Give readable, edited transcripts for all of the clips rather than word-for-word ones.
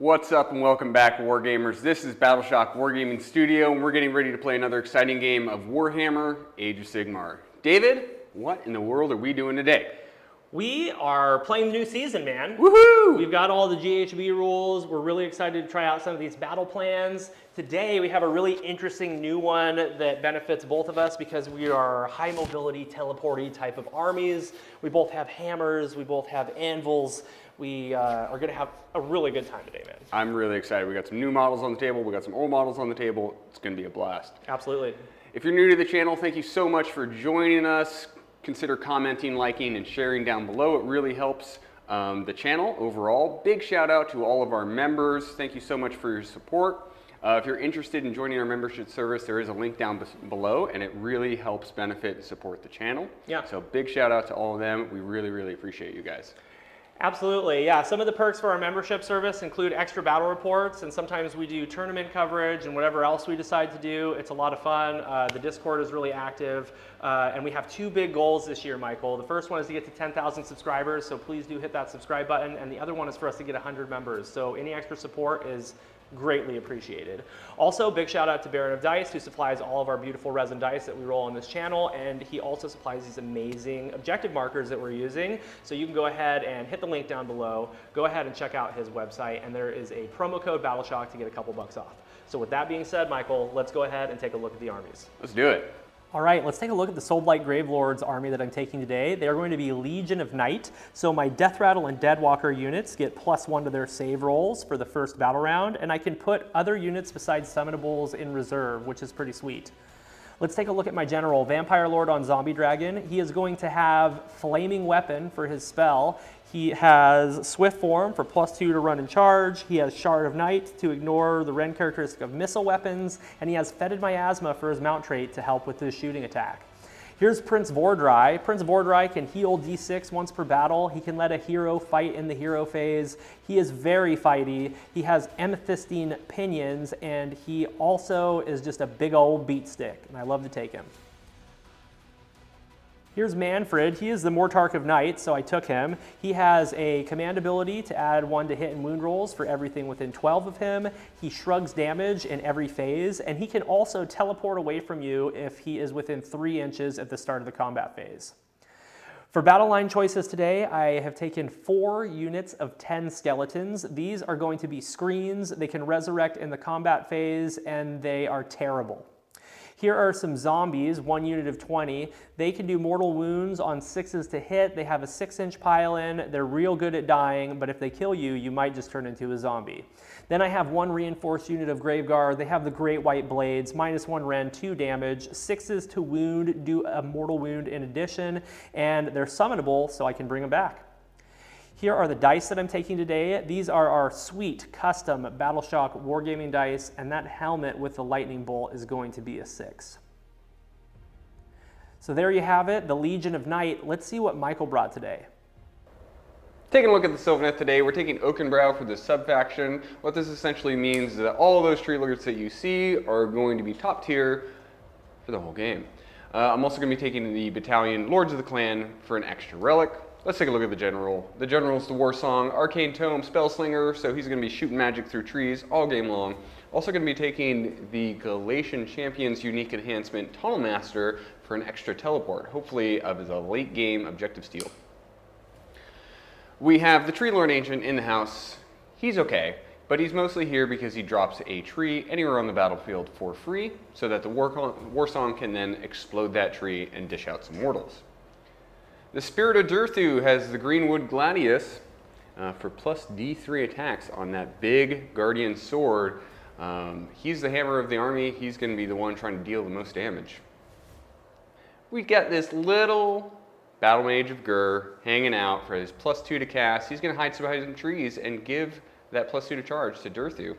What's up and welcome back, Wargamers. This is Battleshock Wargaming Studio, and we're getting ready to play another exciting game of Warhammer Age of Sigmar. David, what in the world are we doing today? We are playing the new season, man. Woohoo! We've got all the GHB rules. We're really excited to try out some of these battle plans. Today we have a really interesting new one that benefits both of us because we are high mobility, teleporty type of armies. We both have hammers, we both have anvils. We are going to have a really good time today, man. I'm really excited. We got some new models on the table. We got some old models on the table. It's going to be a blast. Absolutely. If you're new to the channel, thank you so much for joining us. Consider commenting, liking, and sharing down below. It really helps the channel overall. Big shout out to all of our members. Thank you so much for your support. If you're interested in joining our membership service, there is a link down below, and it really helps benefit and support the channel. Yeah. So big shout out to all of them. We really, really appreciate you guys. Absolutely, yeah. Some of the perks for our membership service include extra battle reports, and sometimes we do tournament coverage and whatever else we decide to do. It's a lot of fun. The Discord is really active, and we have two big goals this year, Michael. The first one is to get to 10,000 subscribers, so please do hit that subscribe button, and the other one is for us to get 100 members. So any extra support is greatly appreciated. Also, big shout out to Baron of Dice, who supplies all of our beautiful resin dice that we roll on this channel, and he also supplies these amazing objective markers that we're using. So you can go ahead and hit the link down below, go ahead and check out his website, and there is a promo code Battleshock to get a couple bucks off. So with that being said, Michael, let's go ahead and take a look at the armies. Let's do it. All right, let's take a look at the Soulblight Gravelords army that I'm taking today. They're going to be Legion of Night. So my Death Rattle and Deadwalker units get +1 to their save rolls for the first battle round, and I can put other units besides summonables in reserve, which is pretty sweet. Let's take a look at my general, Vampire Lord on Zombie Dragon. He is going to have Flaming Weapon for his spell. He has Swift Form for +2 to run and charge. He has Shard of Night to ignore the Rend characteristic of missile weapons. And he has Fetid Miasma for his mount trait to help with his shooting attack. Here's Prince Vordry. Prince Vordry can heal D6 once per battle. He can let a hero fight in the hero phase. He is very fighty. He has amethystine pinions, and he also is just a big old beat stick, and I love to take him. Here's Manfred. He is the Mortarch of Night, so I took him. He has a command ability to add 1 to hit and wound rolls for everything within 12 of him. He shrugs damage in every phase, and he can also teleport away from you if he is within 3 inches at the start of the combat phase. For battle line choices today, I have taken 4 units of 10 skeletons. These are going to be screens. They can resurrect in the combat phase, and they are terrible. Here are some zombies, 1 unit of 20. They can do mortal wounds on 6s to hit. They have a 6-inch pile-in. They're real good at dying, but if they kill you, you might just turn into a zombie. Then I have 1 reinforced unit of Graveguard. They have the Great White Blades, -1 rend, 2 damage, 6s to wound, do a mortal wound in addition, and they're summonable, so I can bring them back. Here are the dice that I'm taking today. These are our sweet custom Battleshock Wargaming dice, and that helmet with the lightning bolt is going to be a 6. So there you have it, the Legion of Night. Let's see what Michael brought today. Taking a look at the Sylvaneth today, we're taking Oakenbrow for the sub-faction. What this essentially means is that all of those tree lords that you see are going to be top tier for the whole game. I'm also going to be taking the battalion Lords of the Clan for an extra relic. Let's take a look at the general. The general's the War Song, Arcane Tome, Spellslinger, so he's going to be shooting magic through trees all game long. Also going to be taking the Galatian Champion's unique enhancement, Tunnel Master, for an extra teleport, hopefully of a late game objective steal. We have the Tree Lord Ancient in the house. He's okay, but he's mostly here because he drops a tree anywhere on the battlefield for free, so that the War Song can then explode that tree and dish out some mortals. The Spirit of Durthu has the Greenwood Gladius for +D3 attacks on that big Guardian sword. He's the hammer of the army. He's going to be the one trying to deal the most damage. We got this little Battle Mage of Gur hanging out for his +2 to cast. He's going to hide behind some trees and give that +2 to charge to Durthu.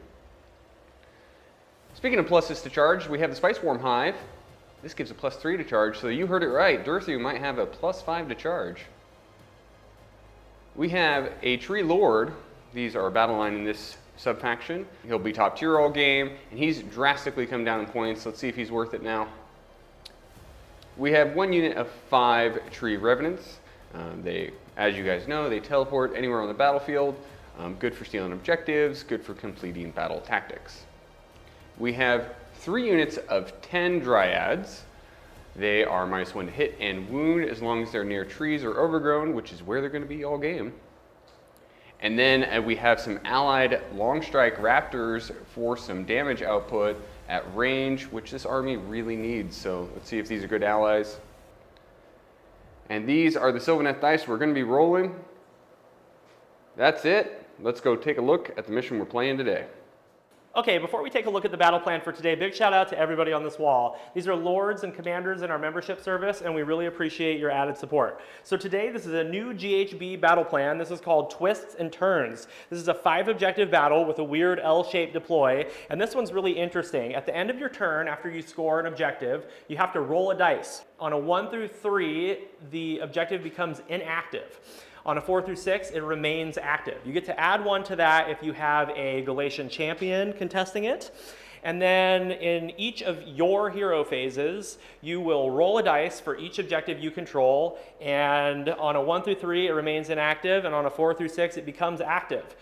Speaking of pluses to charge, we have the Spice Worm Hive. This gives a +3 to charge, so you heard it right. Durthu might have a +5 to charge. We have a Tree Lord. These are battle line in this sub-faction. He'll be top tier all game, and he's drastically come down in points. Let's see if he's worth it now. We have 1 unit of 5 Tree Revenants. As you guys know, they teleport anywhere on the battlefield. Good for stealing objectives, good for completing battle tactics. We have 3 units of 10 Dryads. They are -1 to hit and wound as long as they're near trees or overgrown, which is where they're going to be all game. And then we have some allied long strike raptors for some damage output at range, which this army really needs. So let's see if these are good allies. And these are the Sylvaneth dice we're going to be rolling. That's it. Let's go take a look at the mission we're playing today. Okay, before we take a look at the battle plan for today, big shout out to everybody on this wall. These are lords and commanders in our membership service, and we really appreciate your added support. So today, this is a new GHB battle plan. This is called Twists and Turns. This is a 5-objective battle with a weird L-shaped deploy, and this one's really interesting. At the end of your turn, after you score an objective, you have to roll a dice. On a 1 through 3, the objective becomes inactive. On a 4 through 6, it remains active. You get to add 1 to that if you have a Galatian champion contesting it. And then in each of your hero phases, you will roll a dice for each objective you control. And on a 1 through 3, it remains inactive. And on a 4 through 6, it becomes active.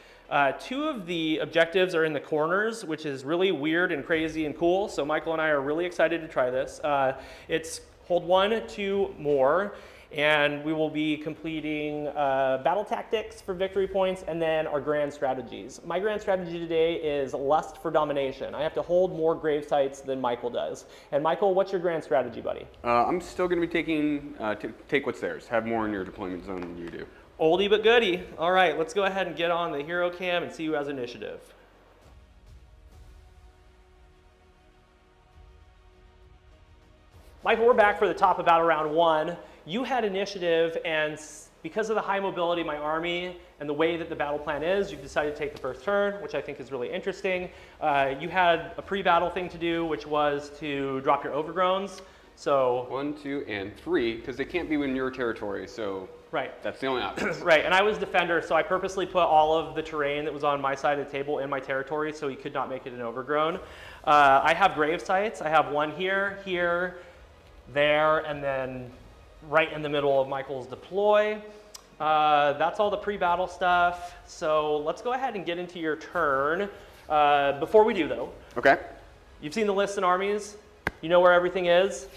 2 of the objectives are in the corners, which is really weird and crazy and cool. So Michael and I are really excited to try this. It's hold 1, 2 more. And we will be completing battle tactics for victory points and then our grand strategies. My grand strategy today is lust for domination. I have to hold more grave sites than Michael does. And Michael, what's your grand strategy, buddy? I'm still going to be taking, take what's theirs. Have more in your deployment zone than you do. Oldie but goodie. All right, let's go ahead and get on the hero cam and see who has initiative. Michael, we're back for the top of battle round 1. You had initiative, and because of the high mobility of my army and the way that the battle plan is, you've decided to take the first turn, which I think is really interesting. You had a pre-battle thing to do, which was to drop your overgrowns. So 1, 2, and 3, because they can't be in your territory, so right. That's the only option. Right, and I was defender, so I purposely put all of the terrain that was on my side of the table in my territory, so he could not make it an overgrown. I have grave sites. I have 1 here, here, there, and then right in the middle of Michael's deploy. That's all the pre-battle stuff. So let's go ahead and get into your turn. Before we do, though, Okay. you've seen the lists and armies. You know where everything is.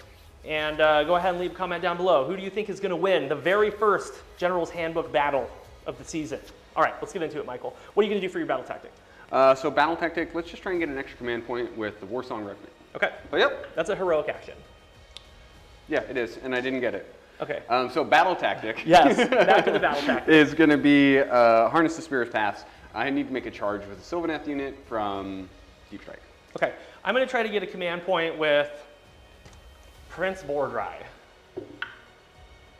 And go ahead and leave a comment down below. Who do you think is going to win the very first General's Handbook battle of the season? All right, let's get into it, Michael. What are you going to do for your battle tactic? So battle tactic, let's just try and get an extra command point with the Warsong Revenant. Okay. Oh, yep. That's a heroic action. Yeah, it is, and I didn't get it. Okay. So battle tactic. Yes, back to the battle tactic. Is going to be Harness the Spear's Pass. I need to make a charge with a Sylvaneth unit from Deep Strike. Okay, I'm going to try to get a command point with Prince Bordry.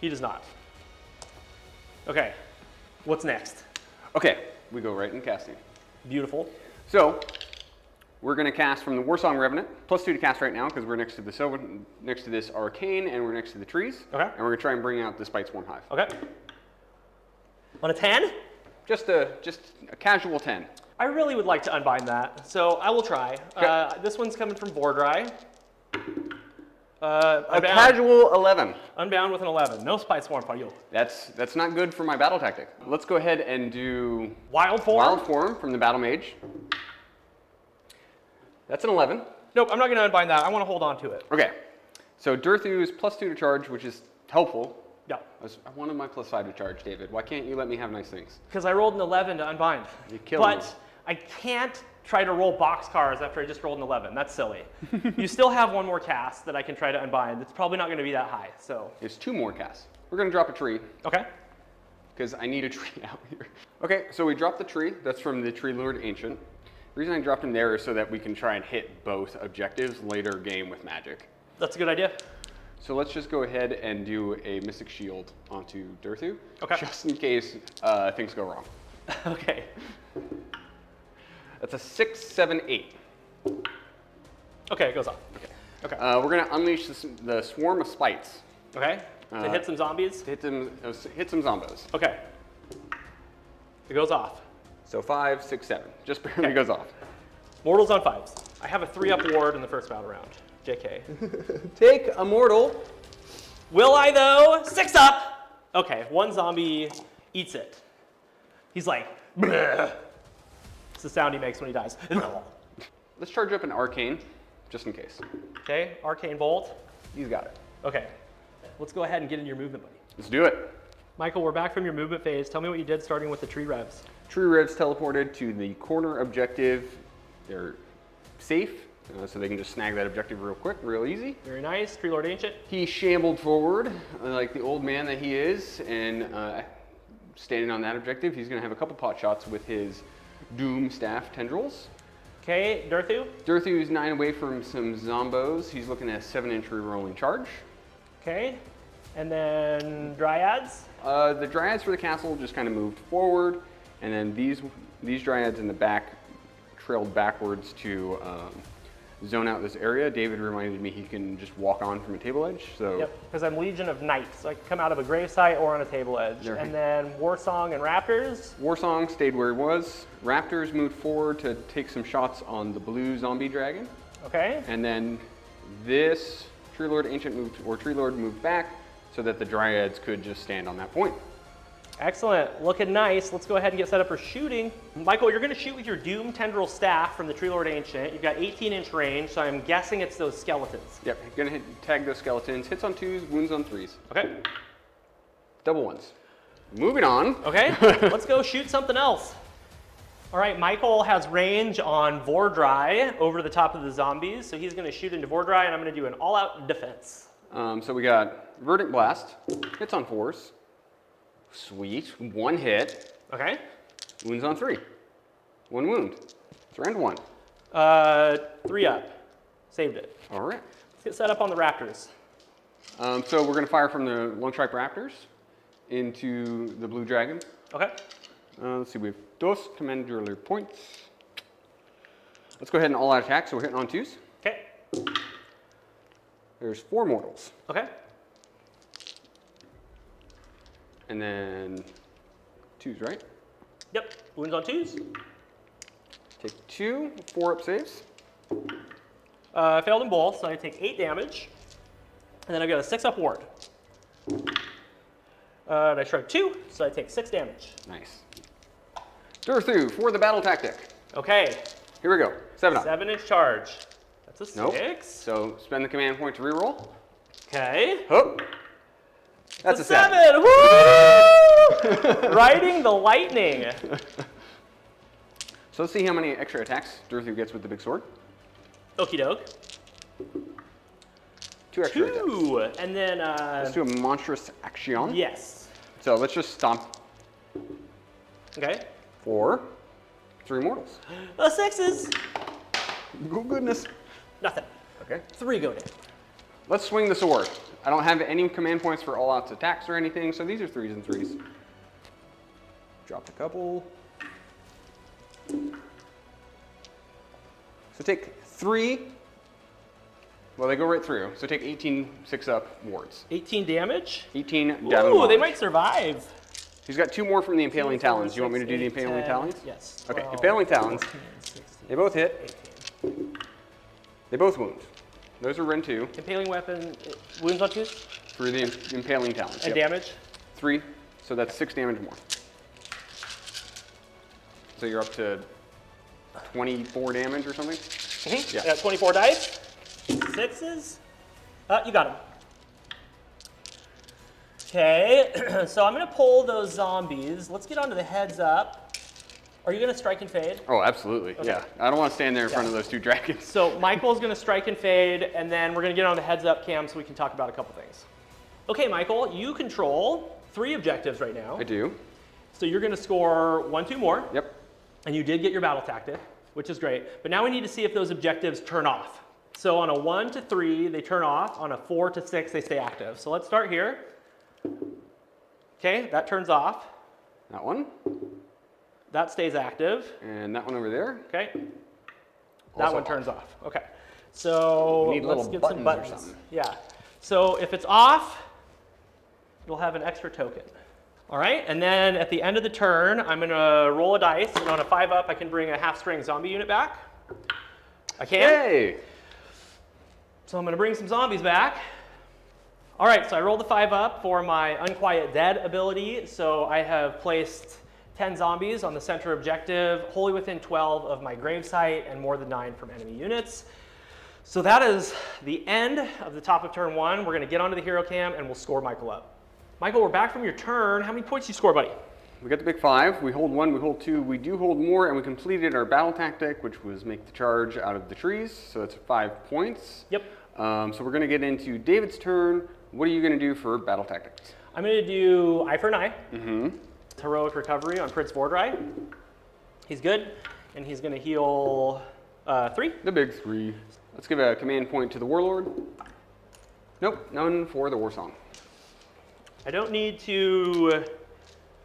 He does not. Okay, what's next? Okay, we go right into casting. Beautiful. So we're going to cast from the Warsong Revenant, +2 to cast right now because we're next to the next to this arcane and we're next to the trees. Okay. And we're going to try and bring out the Spite Swarm Hive. Okay. On a 10? Just a casual 10. I really would like to unbind that, so I will try. Okay. This one's coming from Bordry. A casual 11. Unbound with an 11. No Spite Swarm for you. That's not good for my battle tactic. Let's go ahead and do Wild Form? Wild Form from the Battle Mage. That's an 11. Nope, I'm not going to unbind that. I want to hold on to it. Okay. So Durthu is +2 to charge, which is helpful. Yeah. I wanted my +5 to charge, David. Why can't you let me have nice things? Because I rolled an 11 to unbind. You killed me. But I can't try to roll boxcars after I just rolled an 11. That's silly. You still have 1 more cast that I can try to unbind. It's probably not going to be that high, so. There's 2 more casts. We're going to drop a tree. Okay. Because I need a tree out here. Okay, so we dropped the tree. That's from the Tree Lord Ancient. The reason I dropped him there is so that we can try and hit both objectives later game with magic. That's a good idea. So let's just go ahead and do a Mystic Shield onto Durthu. Okay. Just in case things go wrong. Okay. That's a 6, 7, 8. Okay, it goes off. Okay. We're going to unleash the Swarm of Spites. Okay. To hit some zombies? Hit some zombos. Okay. It goes off. So 5, 6, 7. Just barely goes off. Mortals on 5s. I have a 3-up ward in the first battle round. JK. Take a mortal. Will I though? 6 up! Okay, 1 zombie eats it. He's like, It's the sound he makes when he dies. Let's charge up an arcane, just in case. Okay, arcane bolt. He's got it. Okay, let's go ahead and get into your movement, buddy. Let's do it. Michael, we're back from your movement phase. Tell me what you did starting with the tree revs. Tree Revs teleported to the corner objective. They're safe, so they can just snag that objective real quick, real easy. Very nice. Tree Lord Ancient. He shambled forward like the old man that he is, and standing on that objective, he's going to have a couple pot shots with his Doom Staff tendrils. Okay, Durthu. Durthu's 9 away from some zombos. He's looking at a 7-inch rerolling charge. Okay, and then Dryads. The Dryads for the castle just kind of moved forward, and then these Dryads in the back trailed backwards to zone out this area. David reminded me he can just walk on from a table edge. So Yep, because I'm Legion of Knights. So I can come out of a gravesite or on a table edge. There. And then Warsong and Raptors. Warsong stayed where he was. Raptors moved forward to take some shots on the blue zombie dragon. Okay. And then this Tree Lord Ancient moved, or Tree Lord moved back so that the Dryads could just stand on that point. Excellent. Looking nice. Let's go ahead and get set up for shooting. Michael, you're going to shoot with your Doom Tendril Staff from the Tree Lord Ancient. You've got 18-inch range, so I'm guessing it's those skeletons. Yep, gonna tag those skeletons. Hits on 2s, wounds on 3s. Okay. Double 1s. Moving on. Okay, let's go shoot something else. All right, Michael has range on Vordry over the top of the zombies, so he's going to shoot into Vordry, and I'm going to do an all-out defense. So we got Verdant Blast. Hits on 4s. Sweet. 1 hit. Okay. Wounds on 3. 1 wound. It's round 1. 3 up. Saved it. All right. Let's get set up on the Raptors. So we're going to fire from the Lone Stripe Raptors into the Blue Dragon. Okay. Let's see, we have dos commander points. Let's go ahead and all-out attack, so we're hitting on 2s. Okay. There's 4 mortals. Okay. And then 2s, right? Yep. Wounds on 2s. Take 2, 4-up saves. Failed in both, so I take 8 damage. And then I've got a 6-up ward. And I strike 2, so I take 6 damage. Nice. Durthu for the battle tactic. Okay. Here we go. 7 up. 7-inch charge. That's a 6. Nope. So spend the command point to reroll. Okay. Oh. That's a 7. Woo! Riding the lightning. So let's see how many extra attacks Durthu gets with the big sword. Okie doke. 2 extra attacks. 2. And then, Let's do a monstrous action. yes. So let's just stomp Okay. for 3 mortals. 6s. Oh, goodness. Nothing. Okay. 3 go down. Let's swing the sword. I don't have any command points for all-out attacks or anything, so these are 3s and 3s. Dropped a couple. So take 3. Well, they go right through. So take 18 6-up wards. 18 damage. 18 Ooh, damage. they might survive. He's got 2 more from the Impaling Talons. You want me to do the Impaling Talons? Yes. Okay, 12, Impaling Talons. 14, 16, They both hit. 18. They both wound. Those are Ren 2 Impaling weapon, wounds on 2s? for the Impaling Talons. And Yep. damage? 3, so that's 6 damage more. So you're up to 24 damage or something? Mm-hmm. Yeah. Yeah, 24 dice. 6s. You got him. Okay, so I'm going to pull those zombies. Let's get onto the heads up. Are you going to strike and fade? Oh, absolutely. Okay. Yeah. I don't want to stand there in front of those 2 dragons. So Michael's going to strike and fade, and then we're going to get on the heads up cam so we can talk about a couple things. Okay, Michael, you control 3 objectives right now. I do. So you're going to score 1, 2 more. Yep. And you did get your battle tactic, which is great. But now we need to see if those objectives turn off. So on a 1 to 3, they turn off. On a 4 to 6, they stay active. So let's start here. Okay, that turns off. That one. That stays active. And that one over there. Okay. That Also one off. turns off. Okay. So We need let's little get buttons some or buttons. something. Yeah. So if it's off, you'll have an extra token. All right, and then at the end of the turn, I'm gonna roll a dice, and on a 5-up, I can bring a half-strength zombie unit back. I can. Hey! So I'm gonna bring some zombies back. All right, so I rolled the 5-up for my Unquiet Dead ability. So I have placed 10 zombies on the center objective, wholly within 12 of my gravesite, and more than 9 from enemy units. So that is the end of the top of turn 1. We're going to get onto the hero cam and we'll score Michael up. Michael, we're back from your turn. How many points did you score, buddy? We got the big 5. We hold 1, we hold 2, we do hold more, and we completed our battle tactic, which was make the charge out of the trees. So that's 5 points. Yep. So we're going to get into David's turn. What are you going to do for battle tactics? I'm going to do eye for an eye. Heroic recovery on Prince Vordry. He's good, and he's going to heal 3. The big 3. Let's give a command point to the Warlord. Nope, none for the War Song. I don't need to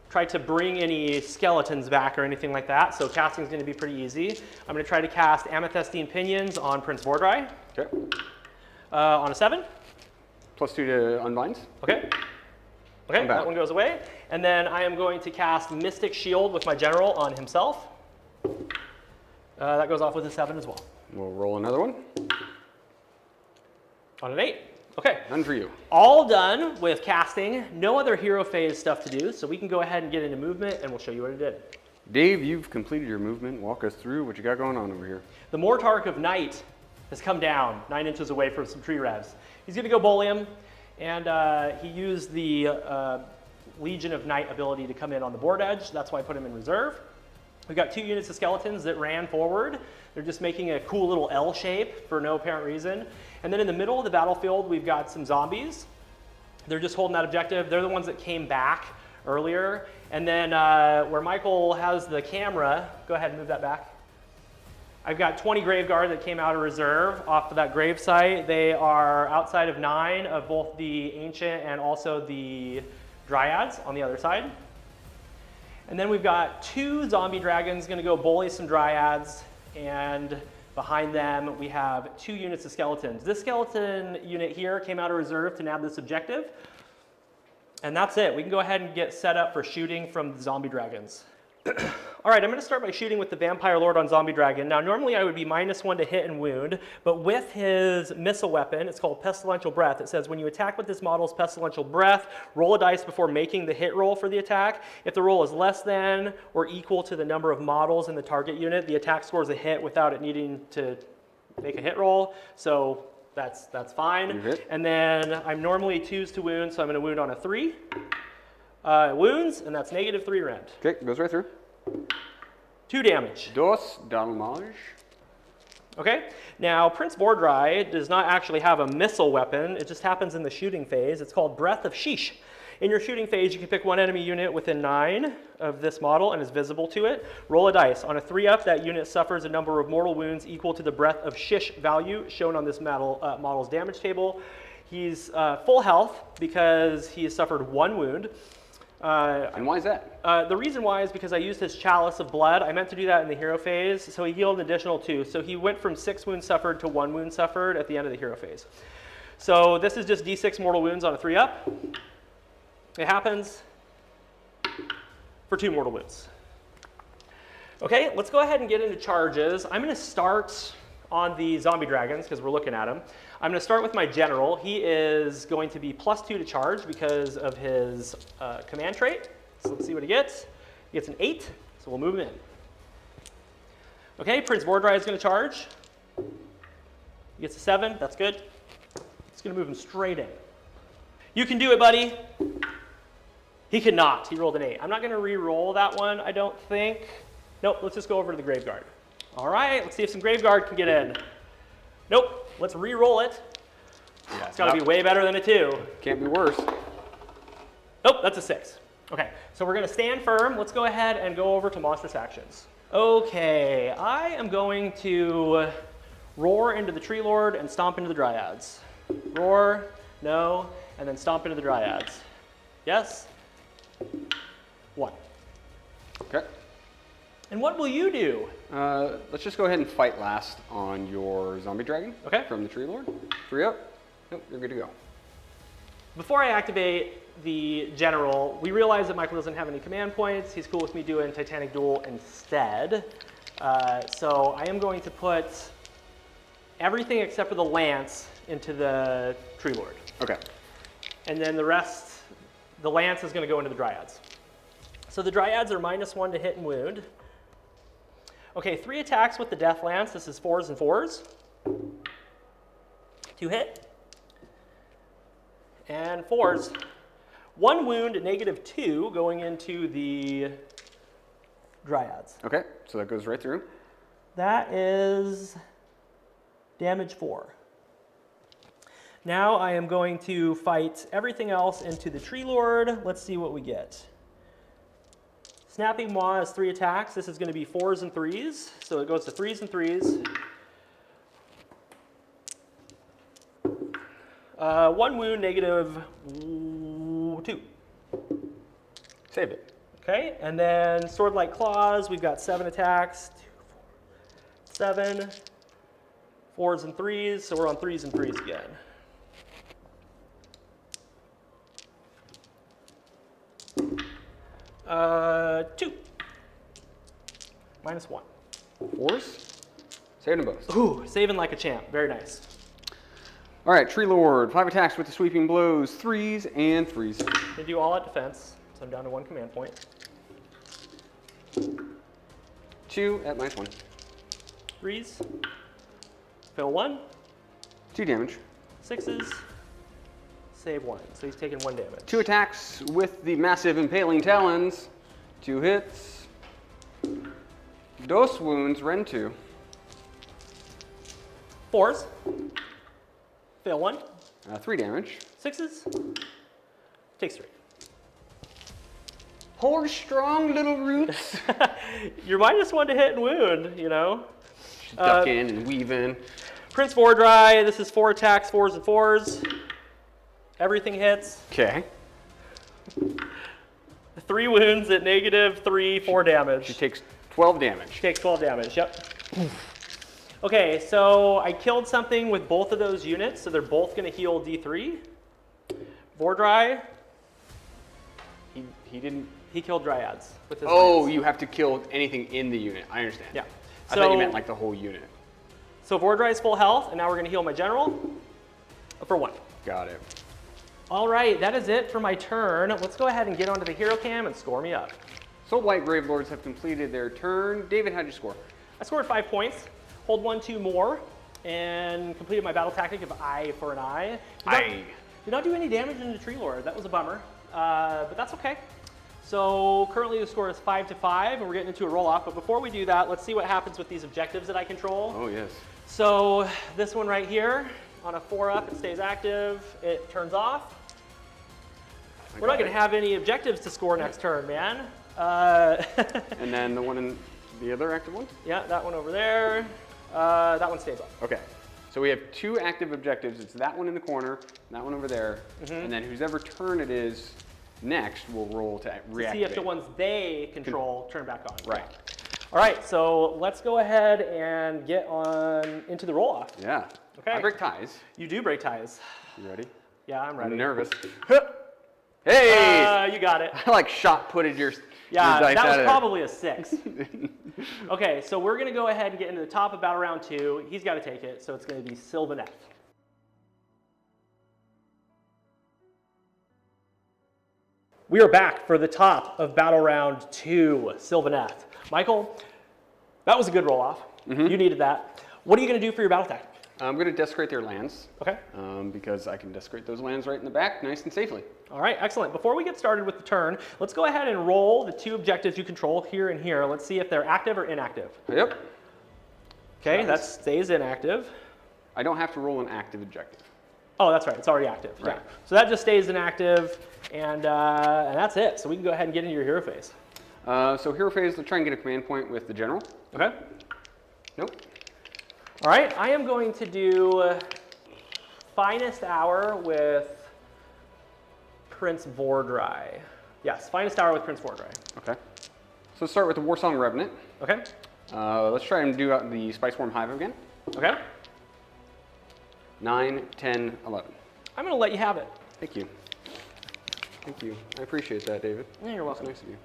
try to bring any skeletons back or anything like that, so casting is going to be pretty easy. I'm going to try to cast Amethystine Pinions on Prince Vordry. Okay. On a 7. +2 to Unbinds. Okay. Okay, that one goes away. And then I am going to cast Mystic Shield with my general on himself. That goes off with a 7 as well. We'll roll another one. On an 8. Okay. None for you. All done with casting. No other hero phase stuff to do, so we can go ahead and get into movement, and we'll show you what it did. Dave, you've completed your movement. Walk us through what you got going on over here. The Mortarch of Night has come down 9 inches away from some tree revs. He's going to go bully him, and he used the Legion of Night ability to come in on the board edge. That's why I put him in reserve. We've got 2 units of skeletons that ran forward. They're just making a cool little L shape for no apparent reason. And then in the middle of the battlefield, we've got some zombies. They're just holding that objective. They're the ones that came back earlier. And then where Michael has the camera, go ahead and move that back. I've got 20 Graveguard that came out of reserve off of that grave site. They are outside of 9 of both the Ancient and also the Dryads on the other side. And then we've got 2 zombie dragons going to go bully some Dryads, and behind them we have 2 units of skeletons. This skeleton unit here came out of reserve to nab this objective, and that's it. We can go ahead and get set up for shooting from the zombie dragons. All right, I'm going to start by shooting with the Vampire Lord on Zombie Dragon. Now, normally I would be -1 to hit and wound, but with his missile weapon, it's called Pestilential Breath. It says when you attack with this model's Pestilential Breath, roll a dice before making the hit roll for the attack. If the roll is less than or equal to the number of models in the target unit, the attack scores a hit without it needing to make a hit roll. So that's fine. And then I'm normally 2s to wound, so I'm going to wound on a 3. Wounds, and that's -3 rend. Okay, goes right through. 2 damage. Dos damage. Okay, now Prince Vordry does not actually have a missile weapon. It just happens in the shooting phase. It's called Breath of Sheesh. In your shooting phase, you can pick 1 enemy unit within 9 of this model and is visible to it. Roll a dice. On a 3-up, that unit suffers a number of mortal wounds equal to the Breath of Shish value shown on this model's damage table. He's full health because he has suffered 1 wound. And why is that? The reason why is because I used his Chalice of Blood. I meant to do that in the hero phase, so he healed an additional 2. So he went from 6 wounds suffered to 1 wound suffered at the end of the hero phase. So this is just d6 mortal wounds on a 3-up. It happens for 2 mortal wounds. Okay, let's go ahead and get into charges. I'm going to start on the zombie dragons because we're looking at them. I'm going to start with my general. He is going to be +2 to charge because of his command trait. So let's see what he gets. He gets an 8, so we'll move him in. Okay, Prince Vordry is going to charge. He gets a 7, that's good. It's going to move him straight in. You can do it, buddy. He cannot. He rolled an 8. I'm not going to re-roll that one, I don't think. Nope, let's just go over to the Graveguard. All right, let's see if some Graveguard can get in. Nope, let's re-roll it. Yeah, it's got to be way better than a 2. Can't be worse. Nope, that's a 6. Okay, so we're going to stand firm. Let's go ahead and go over to monstrous actions. Okay, I am going to roar into the Tree Lord and stomp into the Dryads. Roar, no, and then stomp into the Dryads. Yes? 1. Okay. And what will you do? Let's just go ahead and fight last on your zombie dragon. Okay. From the Tree Lord. 3-up. Nope, you're good to go. Before I activate the general, we realize that Michael doesn't have any command points. He's cool with me doing Titanic Duel instead. So I am going to put everything except for the lance into the Tree Lord. Okay. And then the rest, the lance is going to go into the Dryads. So the Dryads are -1 to hit and wound. Okay, 3 attacks with the Death Lance. This is 4s and 4s. 2 hit. And 4s. 1 wound at -2 going into the Dryads. Okay, so that goes right through. That is damage 4. Now I am going to fight everything else into the Tree Lord. Let's see what we get. Snapping Maw has 3 attacks. This is going to be 4s and 3s. So it goes to 3s and 3s. 1 wound, -2. Save it. Okay, and then Sword-like Claws, we've got 7 attacks. 2, 4, 7. 4s and 3s, so we're on 3s and 3s again. Two. -1. 4s. Save them both. Ooh, saving like a champ. Very nice. All right, Tree Lord. 5 attacks with the sweeping blows. 3s and 3s. Gonna do all out defense, so I'm down to 1 command point. 2 at -1. 3s. Fail 1. 2 damage. 6s. Save 1. So he's taking 1 damage. 2 attacks with the massive impaling talons. 2 hits. Dos wounds, Ren 2. 4s. Fail 1. 3 damage. 6s. Takes 3. Hold strong, little roots. You're -1 to hit and wound, you know. Duck in and weave in. Prince Vordry, this is 4 attacks, 4s and 4s. Everything hits. Okay. 3 wounds at -3, 4 damage. She takes 12 damage. She takes 12 damage, yep. Okay, so I killed something with both of those units, so they're both going to heal D3. Vordry, He didn't. he killed Dryads with his Oh, lance. you have to kill anything in the unit. I understand. Yeah. I thought you meant like the whole unit. So Vordry's full health, and now we're going to heal my general for 1. Got it. All right, that is it for my turn. Let's go ahead and get onto the hero cam and score me up. Soulblight Gravelords have completed their turn. David, how'd you score? I scored 5 points, hold 1, 2 more, and completed my battle tactic of eye for an eye. Did not do any damage into Tree Lord. That was a bummer, but that's okay. So currently the score is 5 to 5, and we're getting into a roll-off. But before we do that, let's see what happens with these objectives that I control. Oh, yes. So this one right here, on a 4-up, it stays active. It turns off. We're not going to have any objectives to score next turn, man. And then the one in the other active one? Yeah, that one over there. That one stays off. Okay. So we have 2 active objectives. It's that one in the corner, and that one over there. And then whoever turn it is next will roll to reactivate. See if the ones they control turn back on. Right. All right, so let's go ahead and get on into the roll-off. Yeah. Okay. I break ties. You do break ties. You ready? Yeah, I'm ready. I'm nervous. Hey! You got it. I like shot-putted your Yeah, dice that out was of probably a 6. Okay, so we're going to go ahead and get into the top of battle round 2. He's got to take it, so it's going to be Sylvaneth. We are back for the top of battle round 2, Sylvaneth. Michael, that was a good roll-off. You needed that. What are you going to do for your battle tactic? I'm going to desecrate their lands. Okay. Because I can desecrate those lands right in the back, nice and safely. All right, excellent. Before we get started with the turn, let's go ahead and roll the 2 objectives you control here and here. Let's see if they're active or inactive. Yep. Okay, Nice. that stays inactive. I don't have to roll an active objective. Oh, that's right. It's already active. Right. Yeah. So that just stays inactive, and that's it. So we can go ahead and get into your hero phase. So hero phase, let's try and get a command point with the general. Okay. Nope. All right. I am going to do Finest Hour with Prince Vordry. Yes, Finest Hour with Prince Vordry. Okay. So let's start with the Warsong Revenant. Okay. Let's try and do the Spice Worm Hive again. Okay. 9, 10, 11. I'm going to let you have it. Thank you. Thank you. I appreciate that, David. Yeah, you're welcome. That's nice of you.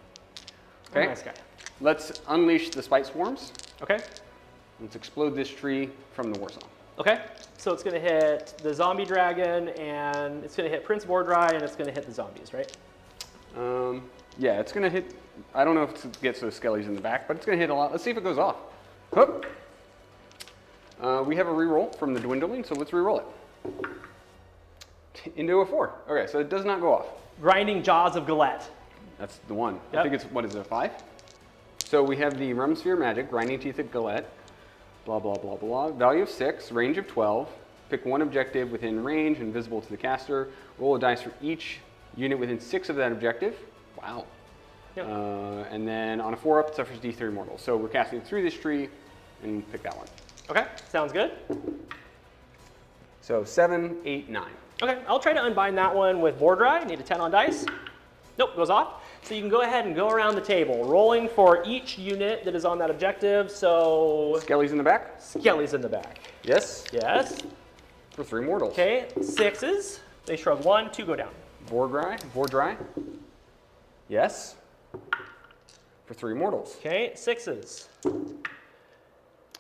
You're a Okay. nice guy. Let's unleash the Spice Swarms. Okay. Let's explode this tree from the Warsong. Okay. So it's going to hit the zombie dragon, and it's going to hit Prince Vordry, and it's going to hit the zombies, right? Yeah, it's going to hit I don't know if it gets those skellies in the back, but it's going to hit a lot. Let's see if it goes off. Hoop. We have a reroll from the dwindling, so let's reroll it. Into a 4. Okay, so it does not go off. Grinding Jaws of Galette. That's the one. Yep. I think it's, what is it, a 5? So we have the Realm Sphere Magic, Grinding Teeth at Galette, blah, blah, blah, blah. Value of 6, range of 12. Pick one objective within range and visible to the caster. Roll a dice for each unit within 6 of that objective. Wow. Yep. And then on a 4-up, it suffers D3 mortal. So we're casting through this tree and pick that one. Okay, sounds good. So 7, 8, 9. Okay, I'll try to unbind that one with Board Dry. Need a 10 on dice. Nope, goes off. So you can go ahead and go around the table, rolling for each unit that is on that objective. So Skellies in the back? Skellies in the back. Yes. Yes. For 3 mortals. Okay, 6s. They shrug 1, 2 go down. Board dry. Yes. For 3 mortals. Okay, 6s.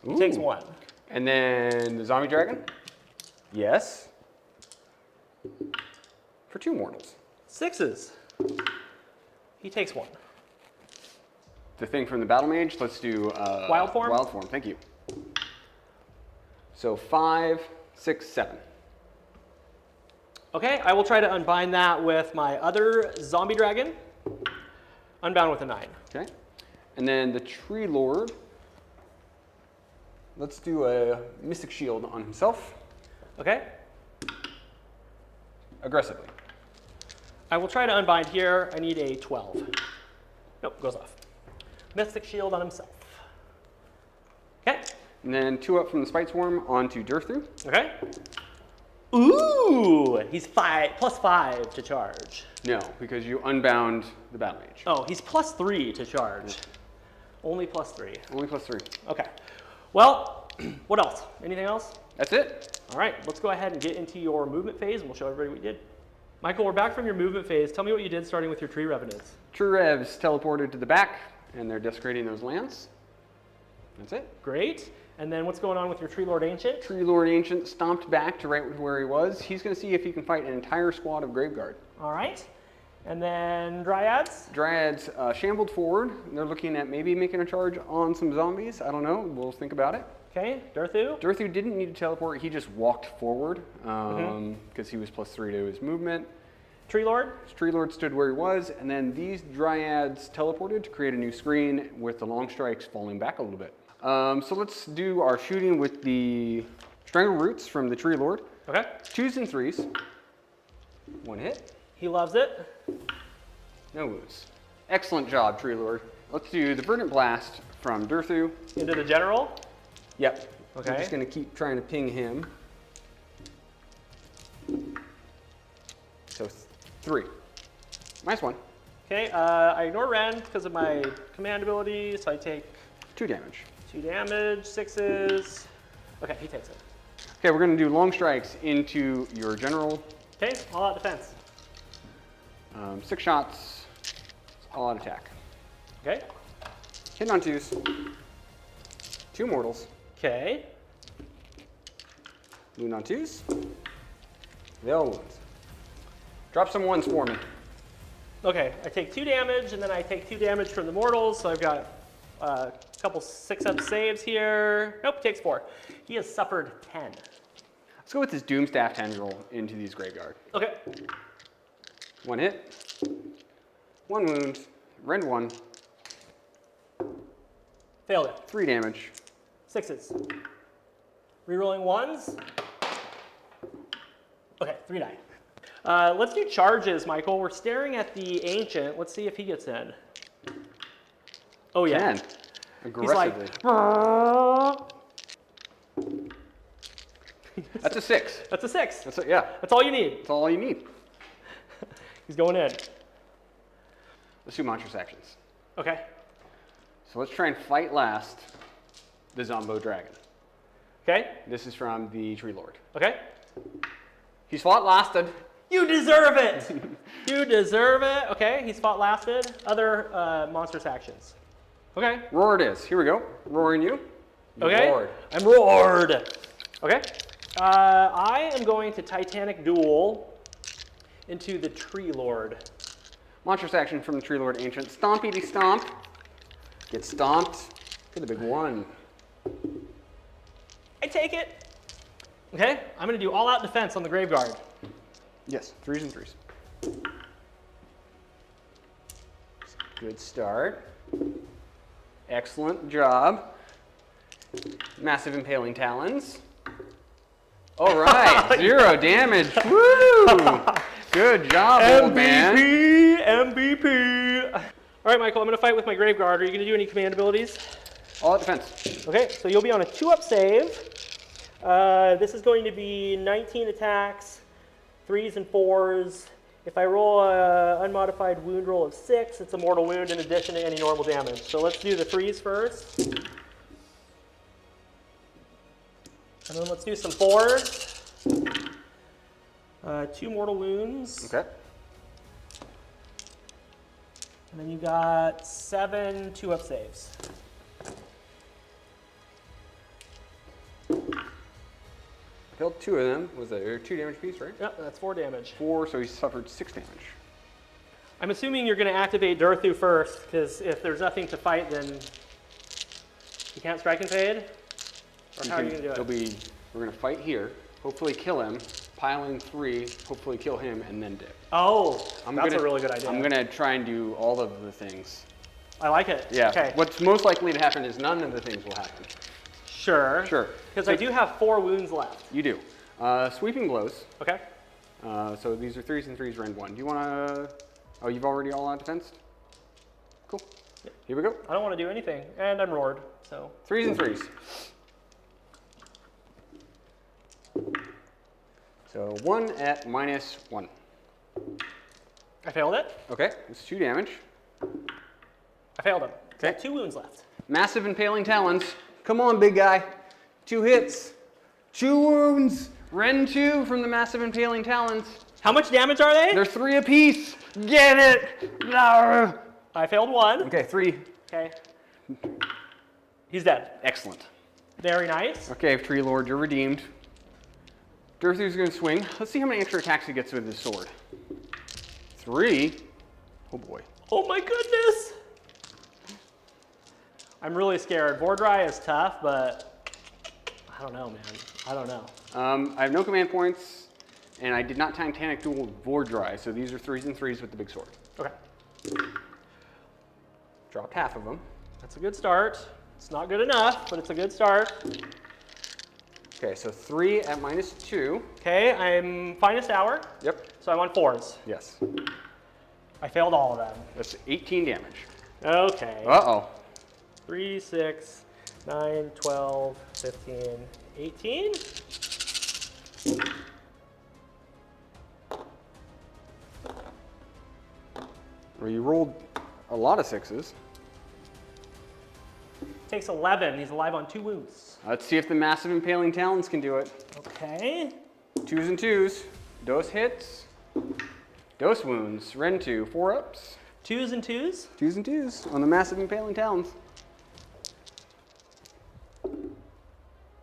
He Ooh. takes 1. And then the zombie dragon? Yes. For 2 mortals. 6s. He takes 1. The thing from the battle mage, let's do Wild form? Wild form, thank you. So 5, 6, 7. Okay, I will try to unbind that with my other zombie dragon. Unbound with a 9. Okay. And then the tree lord, let's do a mystic shield on himself. Okay. Aggressively. I will try to unbind here. I need a 12. Nope, goes off. Mystic shield on himself. Okay. And then 2 up from the spite swarm onto Durthu. Okay. Ooh, he's +5 to charge. No, because you unbound the battle mage. Oh, he's +3 to charge. Only +3. Only +3. Okay. Well, what else? Anything else? That's it. All right, let's go ahead and get into your movement phase, and we'll show everybody what you did. Michael, we're back from your movement phase. Tell me what you did starting with your tree revenants. True Revs teleported to the back, and they're desecrating those lands. That's it. Great. And then what's going on with your Tree Lord Ancient? Tree Lord Ancient stomped back to right where he was. He's going to see if he can fight an entire squad of Graveguard. All right. And then Dryads? Dryads shambled forward. They're looking at maybe making a charge on some zombies. I don't know. We'll think about it. Okay. Durthu? Durthu didn't need to teleport. He just walked forward because he was +3 to his movement. Tree Lord? Tree Lord stood where he was, and then these Dryads teleported to create a new screen with the long strikes falling back a little bit. So let's do our shooting with the Strangle Roots from the Tree Lord. Okay. 2s and 3s. 1 hit. He loves it. No wounds. Excellent job, Tree Lord. Let's do the Verdant Blast from Durthu. Into the general? Yep. Okay. I'm just going to keep trying to ping him. So 3. -1. Okay. I ignore Ren because of my command ability, so I take 2 damage. 2 damage, 6s. Okay, he takes it. Okay, we're going to do long strikes into your general. Okay, all out defense. 6 shots, all out attack. Okay. Hit on 2s. 2 mortals. Okay. Wound on 2s. They all wounds. Drop some 1s for me. Okay, I take 2 damage, and then I take 2 damage from the mortals, so I've got a couple 6-up saves here. Nope, takes 4. He has suffered 10. Let's go with this Doomstaff tendril into these Graveguard. Okay. 1 hit. 1 wound. Rend 1. Failed it. 3 damage. 6s. Rerolling 1s. Okay, 3 die. Let's do charges, Michael. We're staring at the Ancient. Let's see if he gets in. Oh, yeah. 10. Aggressively. He's like, That's a 6. that's a 6. That's a, yeah. That's all you need. That's all you need. He's going in. Let's do monstrous actions. Okay. So let's try and fight last the Zombo Dragon. Okay. This is from the Tree Lord. Okay. He's fought lasted. You deserve it. You deserve it. Okay, he's fought lasted. Other monstrous actions. Okay. Roar it is. Here we go. Roaring you. Okay. Roared. I'm roared. Okay. I am going to Titanic Duel into the Tree Lord. Monstrous action from the Tree Lord Ancient. Stompy stomp. Get stomped. Get a big 1. I take it. Okay, I'm going to do all-out defense on the Grave Guard. Yes, 3s and 3s. Good start. Excellent job. Massive Impaling Talons. All right, 0 damage. Woo! Good job, old man. MVP. All right, Michael, I'm going to fight with my Grave Guard. Are you going to do any command abilities? All out defense. Okay, so you'll be on a 2-up save. This is going to be 19 attacks, 3s and 4s. If I roll an unmodified wound roll of 6, it's a mortal wound in addition to any normal damage. So let's do the 3s first. And then let's do some 4s. 2 mortal wounds. Okay. And then you got 7 2-up saves. I killed 2 of them. Was that 2 damage piece, right? Yep, that's 4 damage. 4, so he suffered 6 damage. I'm assuming you're going to activate Durthu first, because if there's nothing to fight, then you can't strike and fade? Or how are you going to do it? We're going to fight here, hopefully kill him, pile in 3, hopefully kill him, and then dip. Oh, that's a really good idea. I'm going to try and do all of the things. I like it. Yeah. Okay. What's most likely to happen is none of the things will happen. Sure. Sure. Because I do have 4 wounds left. You do. Sweeping blows. Okay. So these are 3s and 3s, rend 1. Do you want to... Oh, you've already all out defensed? Cool. Yep. Here we go. I don't want to do anything, and I'm roared, so. 3s and 3s. So 1 at -1. I failed it. Okay, it's 2 damage. I failed him. Okay. I have 2 wounds left. Massive Impaling Talons. Come on, big guy. 2 hits. 2 wounds. Rend 2 from the Massive Impaling Talons. How much damage are they? They're 3 apiece. Get it. No. I failed 1. Okay, 3. Okay. He's dead. Excellent. Very nice. Okay, Tree Lord, you're redeemed. Durthu's going to swing. Let's see how many extra attacks he gets with his sword. 3. Oh boy. Oh my goodness. I'm really scared. Vordry is tough, but I don't know, man. I don't know. I have no command points, and I did not Titanic Duel with Vordry, so these are 3s and 3s with the big sword. Okay. Dropped half of them. That's a good start. It's not good enough, but it's a good start. Okay, so 3 at -2. Okay, I'm finest hour, Yep. so I'm on 4s. Yes. I failed all of them. That's 18 damage. Okay. Uh-oh. 3, 6, 9, 12, 15, 18. Well, you rolled a lot of 6s. Takes 11. He's alive on 2 wounds. Let's see if the Massive Impaling Talons can do it. Okay. 2s and 2s. Dose hits. Dose wounds. Rend 2. 4 ups. 2s and 2s. 2s and 2s on the Massive Impaling Talons.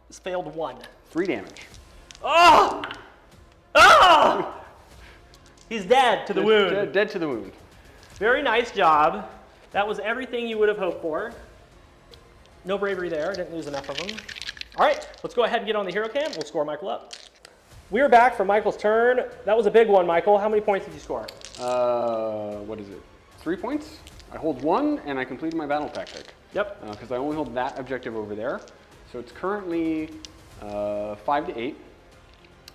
This failed 1. 3 damage. Oh! Oh! He's dead to the wound. Dead to the wound. Very nice job. That was everything you would have hoped for. No bravery there. Didn't lose enough of them. All right, let's go ahead and get on the hero cam. We'll score Michael up. We're back for Michael's turn. That was a big one, Michael. How many points did you score? What is it? 3 points? I hold 1, and I completed my battle tactic. Yep. Because I only hold that objective over there. So it's currently 5 to 8.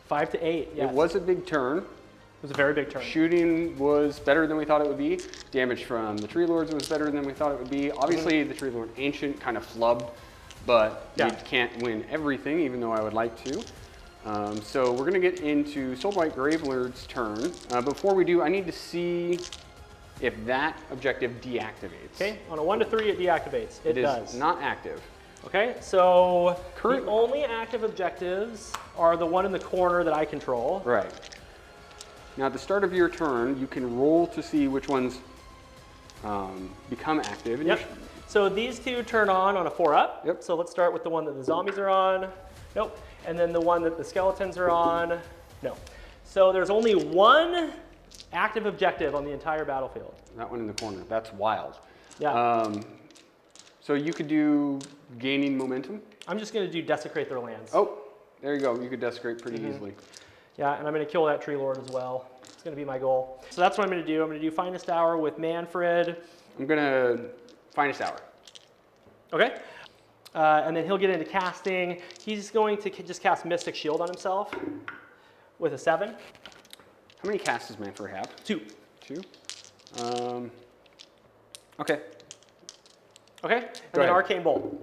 5 to 8, yes. It was a big turn. It was a very big turn. Shooting was better than we thought it would be. Damage from the Tree Lords was better than we thought it would be. Obviously, the Tree Lord Ancient kind of flubbed, but Yeah. we can't win everything, even though I would like to. So we're going to get into Soulblight Gravelord's turn. Before we do, I need to see if that objective deactivates. Okay, on a 1 to 3, it deactivates. It does. Is not active. Okay, so the only active objectives are the one in the corner that I control. Right. Now, at the start of your turn, you can roll to see which ones become active. And Yep. So these 2 turn on a 4-up. Yep. So let's start with the one that the zombies are on. Nope. And then the one that the skeletons are on. No. So there's only one Active objective on the entire battlefield. That one in the corner. That's wild. Yeah. So you could do gaining momentum. I'm just going to do desecrate their lands. Oh, there you go. You could desecrate pretty easily. Yeah, and I'm going to kill that tree lord as well. It's going to be my goal. So that's what I'm going to do. I'm going to do Finest Hour with Manfred. I'm going to Finest Hour. Okay. And then he'll get into casting. He's going to just cast Mystic Shield on himself with a 7. How many casts does Manfred have? 2. 2. Okay. Okay. And then Arcane Bolt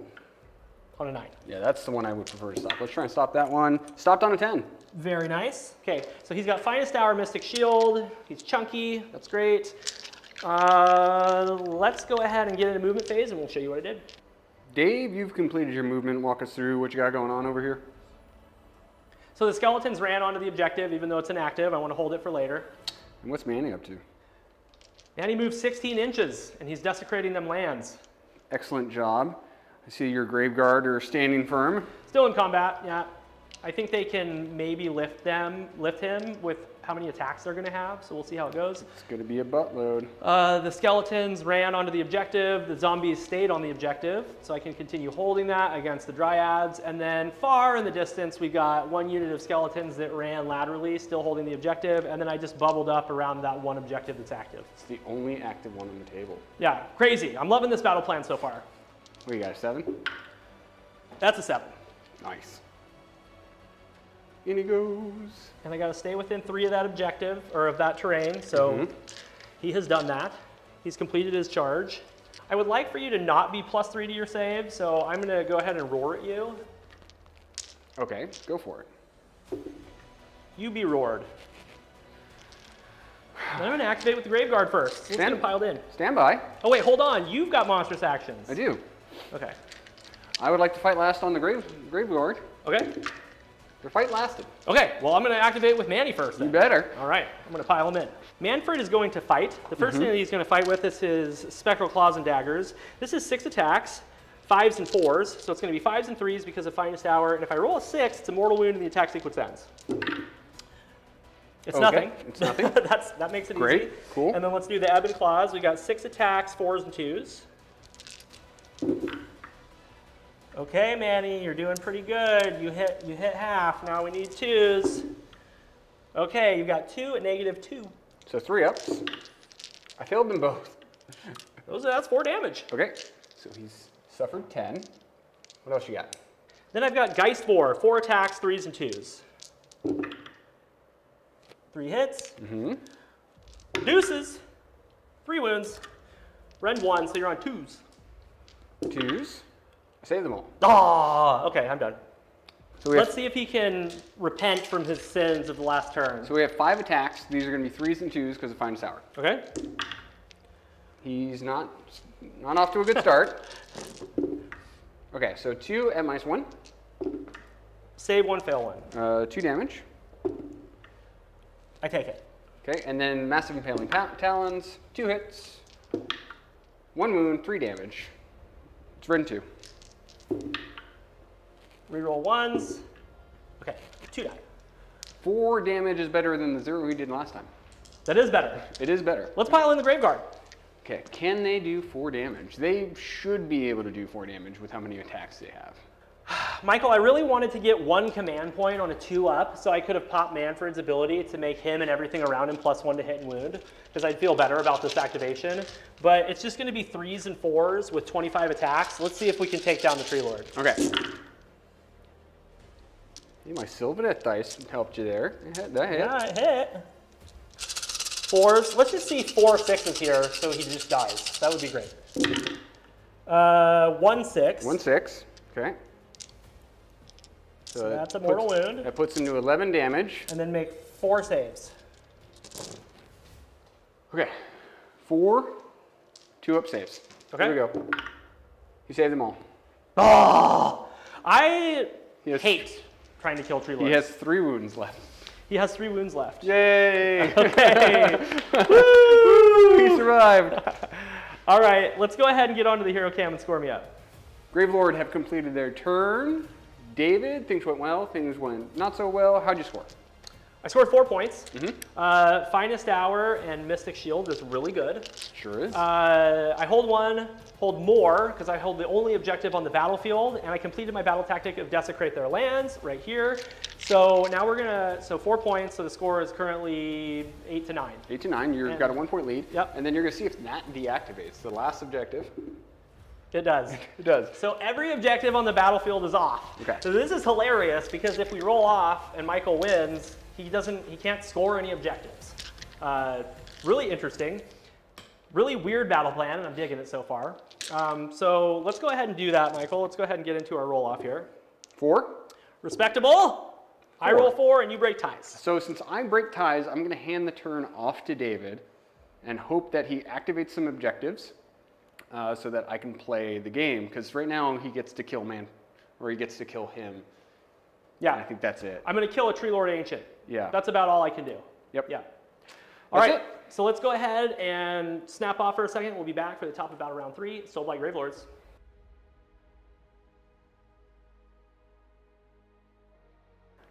on a 9. Yeah, that's the one I would prefer to stop. Let's try and stop that one. Stopped on a 10. Very nice. Okay, so he's got Finest Hour, Mystic Shield. He's chunky. That's great. Let's go ahead and get into movement phase, and we'll show you what I did. Dave, you've completed your movement. Walk us through what you got going on over here. So the skeletons ran onto the objective, even though it's inactive. I want to hold it for later. And what's Manny up to? And he moved 16 inches, and he's desecrating them lands. Excellent job. I see your Graveguard are standing firm. Still in combat, yeah. I think they can maybe lift him with how many attacks they're going to have, so we'll see how it goes. It's going to be a buttload. The skeletons ran onto the objective. The zombies stayed on the objective, so I can continue holding that against the dryads. And then far in the distance, we got one unit of skeletons that ran laterally, still holding the objective. And then I just bubbled up around that one objective that's active. It's the only active one on the table. Yeah, crazy. I'm loving this battle plan so far. What, you got a 7? That's a 7. Nice. In he goes. And I got to stay within 3 of that objective, or of that terrain, so he has done that. He's completed his charge. I would like for you to not be +3 to your save, so I'm going to go ahead and roar at you. Okay, go for it. You be roared. And I'm going to activate with the Graveguard first. Let's get him piled in. Stand by. Oh wait, hold on. You've got monstrous actions. I do. Okay. I would like to fight last on the Graveguard. Okay. The fight lasted. Okay, well I'm going to activate with Manny first then. You better. All right, I'm going to pile him in. Manfred is going to fight. The first thing that he's going to fight with is his Spectral Claws and Daggers. This is 6 attacks, 5s and 4s, so it's going to be 5s and 3s because of Finest Hour, and if I roll a 6, it's a mortal wound and the attack sequence ends. It's nothing. It's nothing. That makes it easy. Great, cool. And then let's do the Ebb and Claws. We got 6 attacks, 4s and 2s. Okay, Manny, you're doing pretty good. You hit half. Now we need 2s. Okay, you got 2 at -2. So 3 ups. I failed them both. That's 4 damage. Okay, so he's suffered 10. What else you got? Then I've got Geistvor, 4 attacks, 3s and 2s. 3 hits. Deuces. 3 wounds. Rend 1, so you're on 2s. 2s. I saved them all. Ah, okay, I'm done. So Let's see if he can repent from his sins of the last turn. So we have 5 attacks. These are going to be 3s and 2s because of Finest Hour. Okay. He's not off to a good start. Okay, so 2 at -1. Save 1, fail 1. 2 damage. I take it. Okay, and then Massive Impaling Talons, 2 hits, 1 wound, 3 damage. It's Rend 2. Reroll 1s. Okay, 2 die. 4 damage is better than the 0 we did last time. That is better. It is better. Let's pile in the Graveguard. Okay, can they do 4 damage? They should be able to do 4 damage with how many attacks they have. Michael, I really wanted to get 1 command point on a 2-up, so I could have popped Manfred's ability to make him and everything around him +1 to hit and wound, because I'd feel better about this activation. But it's just going to be 3s and 4s with 25 attacks. Let's see if we can take down the Tree Lord. Okay. Hey, my Sylvaneth dice helped you there. That hit. Yeah, it hit. 4s. Let's just see 4 6s here, so he just dies. That would be great. 1 6. 1 6. Okay. So that's a mortal wound. That puts him to 11 damage. And then make 4 saves. Okay. 4 2-up saves. Okay. Here we go. He saved them all. Oh! I Yes. hate trying to kill Tree Lords. He has 3 wounds left. He has 3 wounds left. Yay! Okay. Woo! He survived. All right, let's go ahead and get onto the hero cam and score me up. Gravelord have completed their turn. David, things went well, things went not so well. How'd you score? I scored 4 points. Finest Hour and Mystic Shield is really good. Sure is. I hold 1, hold more, because I hold the only objective on the battlefield, and I completed my battle tactic of Desecrate Their Lands right here. So now we're gonna, so 4 points, so the score is currently 8 to 9. 8 to 9, you've got a 1 point lead. Yep. And then you're gonna see if that deactivates the last objective. It does. It does. So every objective on the battlefield is off. Okay. So this is hilarious because if we roll off and Michael wins, he can't score any objectives. Really interesting. Really weird battle plan, and I'm digging it so far. So let's go ahead and do that, Michael. Let's go ahead and get into our roll off here. 4. Respectable. I roll 4 and you break ties. So since I break ties, I'm gonna hand the turn off to David and hope that he activates some objectives so that I can play the game. Because right now he gets to kill he gets to kill him. Yeah. And I think that's it. I'm going to kill a Tree Lord Ancient. Yeah. That's about all I can do. Yep. Yeah. All right. it. So let's go ahead and snap off for a second. We'll be back for the top of battle round 3. Soulblight Gravelords.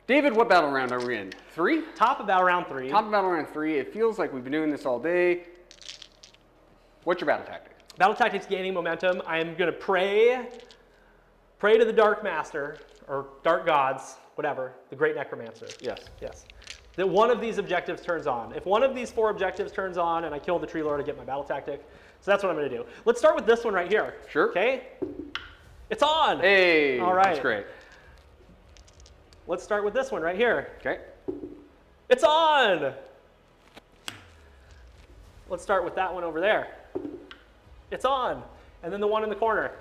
David, what battle round are we in? 3? Top of battle round 3. Top of battle round 3. It feels like we've been doing this all day. What's your battle tactic? Battle tactics gaining momentum. I am going to pray to the Dark Master, or Dark Gods, whatever, the Great Necromancer. Yes. Yes. That one of these objectives turns on. If one of these 4 objectives turns on and I kill the Tree Lord, I get my battle tactic. So that's what I'm going to do. Let's start with this one right here. Sure. Okay? It's on. Hey, all right. That's great. Let's start with this one right here. Okay. It's on. Let's start with that one over there. It's on. And then the one in the corner.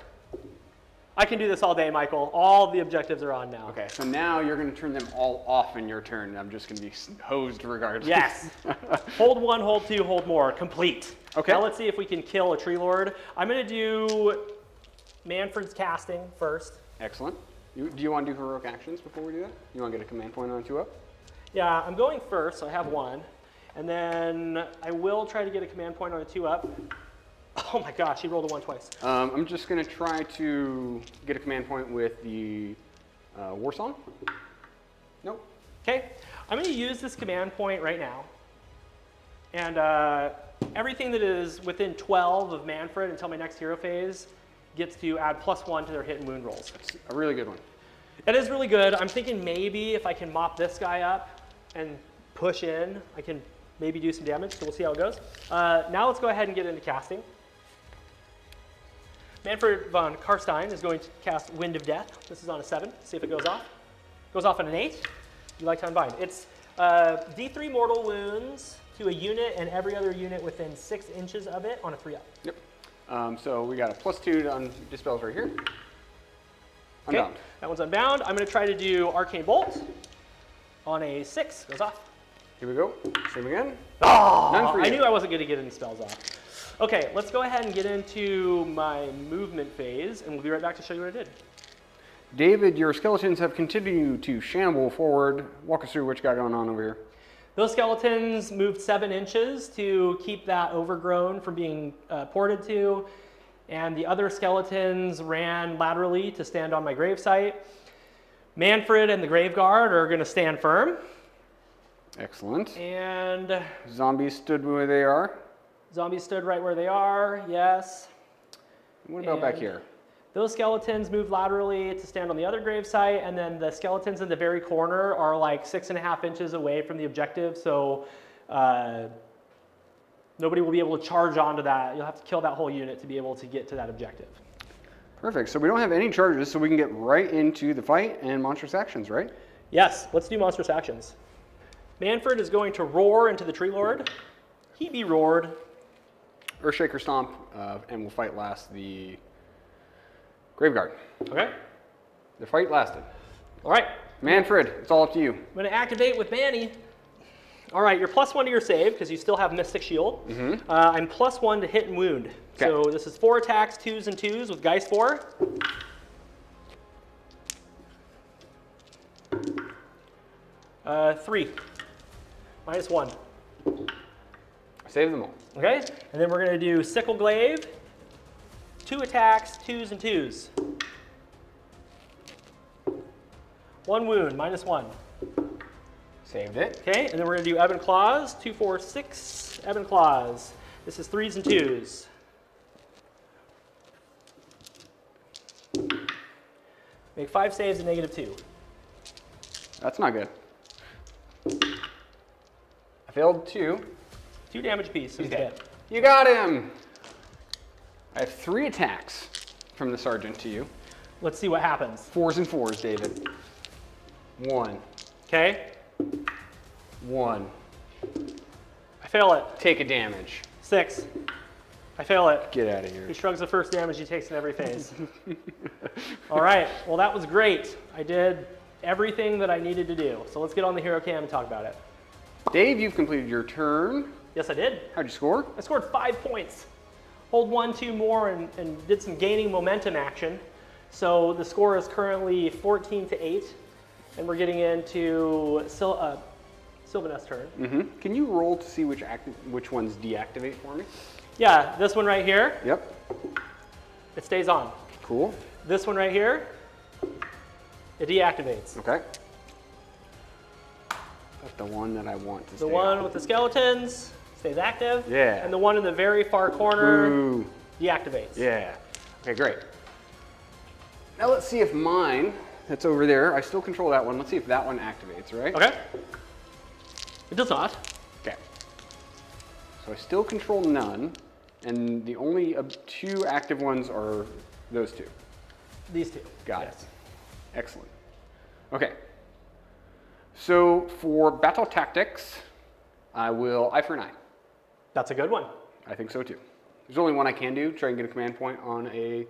I can do this all day, Michael. All the objectives are on now. Okay, so now you're going to turn them all off in your turn. I'm just going to be hosed regardless. Yes. Hold 1, hold 2, hold more. Complete. Okay. Now let's see if we can kill a Tree Lord. I'm going to do Manfred's Casting first. Excellent. Do you want to do heroic actions before we do that? You want to get a command point on 2-up? Yeah, I'm going first, so I have 1. And then I will try to get a command point on a 2-up. Oh my gosh, he rolled a 1 twice. I'm just going to try to get a command point with the War Song. Nope. Okay, I'm going to use this command point right now. And everything that is within 12 of Manfred until my next hero phase gets to add +1 to their hit and wound rolls. It's a really good one. It is really good. I'm thinking maybe if I can mop this guy up and push in, I can maybe do some damage, so we'll see how it goes. Now let's go ahead and get into casting. Manfred von Karstein is going to cast Wind of Death. This is on a 7. See if it goes off. Goes off on an 8. You like to unbind. It's D3 mortal wounds to a unit and every other unit within 6 inches of it on a 3-up. Yep. So we got a +2 to dispels right here. Unbound. Okay, that one's unbound. I'm going to try to do Arcane Bolt on a 6. Goes off. Here we go. Same again. Oh, None for you. I knew I wasn't going to get any spells off. Okay, let's go ahead and get into my movement phase, and we'll be right back to show you what I did. David, your skeletons have continued to shamble forward. Walk us through what you got going on over here. Those skeletons moved 7 inches to keep that overgrown from being ported to, and the other skeletons ran laterally to stand on my gravesite. Manfred and the Graveguard are going to stand firm. Excellent. And Zombies stood where they are. zombies stood right where they are, yes. What about back here? Those skeletons moved laterally to stand on the other gravesite, and then the skeletons in the very corner are like 6.5 inches away from the objective, so nobody will be able to charge onto that. You'll have to kill that whole unit to be able to get to that objective. Perfect. So we don't have any charges, so we can get right into the fight and monstrous actions, right? Yes, let's do monstrous actions. Manfred is going to roar into the Tree Lord. He be roared. Earthshaker Stomp, and we'll fight last the Graveguard. Okay. The fight lasted. All right. Manfred, it's all up to you. I'm going to activate with Manny. All right, you're +1 to your save because you still have Mystic Shield. I'm +1 to hit and wound. Okay. So this is 4 attacks, 2s and 2s with Geist 4. Three. -1. Save them all. Okay, and then we're going to do Sickle Glaive. 2 attacks, 2s and 2s. 1 wound, -1. Saved it. Okay, and then we're gonna do ebb and claws. 2, 4, 6, ebb and claws. This is 3s and 2s. Make 5 saves and -2. That's not good. I failed 2. 2 damage apiece. He's He's dead. You got him! I have 3 attacks from the sergeant to you. Let's see what happens. 4s and 4s, David. 1. Okay, 1. I fail it. Take a damage. 6. I fail it. Get out of here. He shrugs the first damage he takes in every phase. All right, well that was great. I did everything that I needed to do. So let's get on the hero cam and talk about it. Dave, you've completed your turn. Yes, I did. How'd you score? I scored 5 points. Hold 1, 2 more and did some gaining momentum action. So the score is currently 14-8, and we're getting into Sylvaneth's turn. Mm-hmm. Can you roll to see which ones deactivate for me? Yeah, this one right here, Yep. it stays on. Cool. This one right here, it deactivates. Okay. That's the one that I want to stay The one on. with the skeletons stays active. Yeah. And the one in the very far corner Ooh. deactivates. Yeah. Okay, great. Now let's see if mine, that's over there, I still control that one. Let's see if that one activates, right? Okay. It does not. Okay. So I still control none, and the only 2 active ones are those 2. These 2. Got Yes. it. Excellent. Okay. So for battle tactics, I will eye for an eye. That's a good one. I think so too. There's only one I can do, try and get a command point on a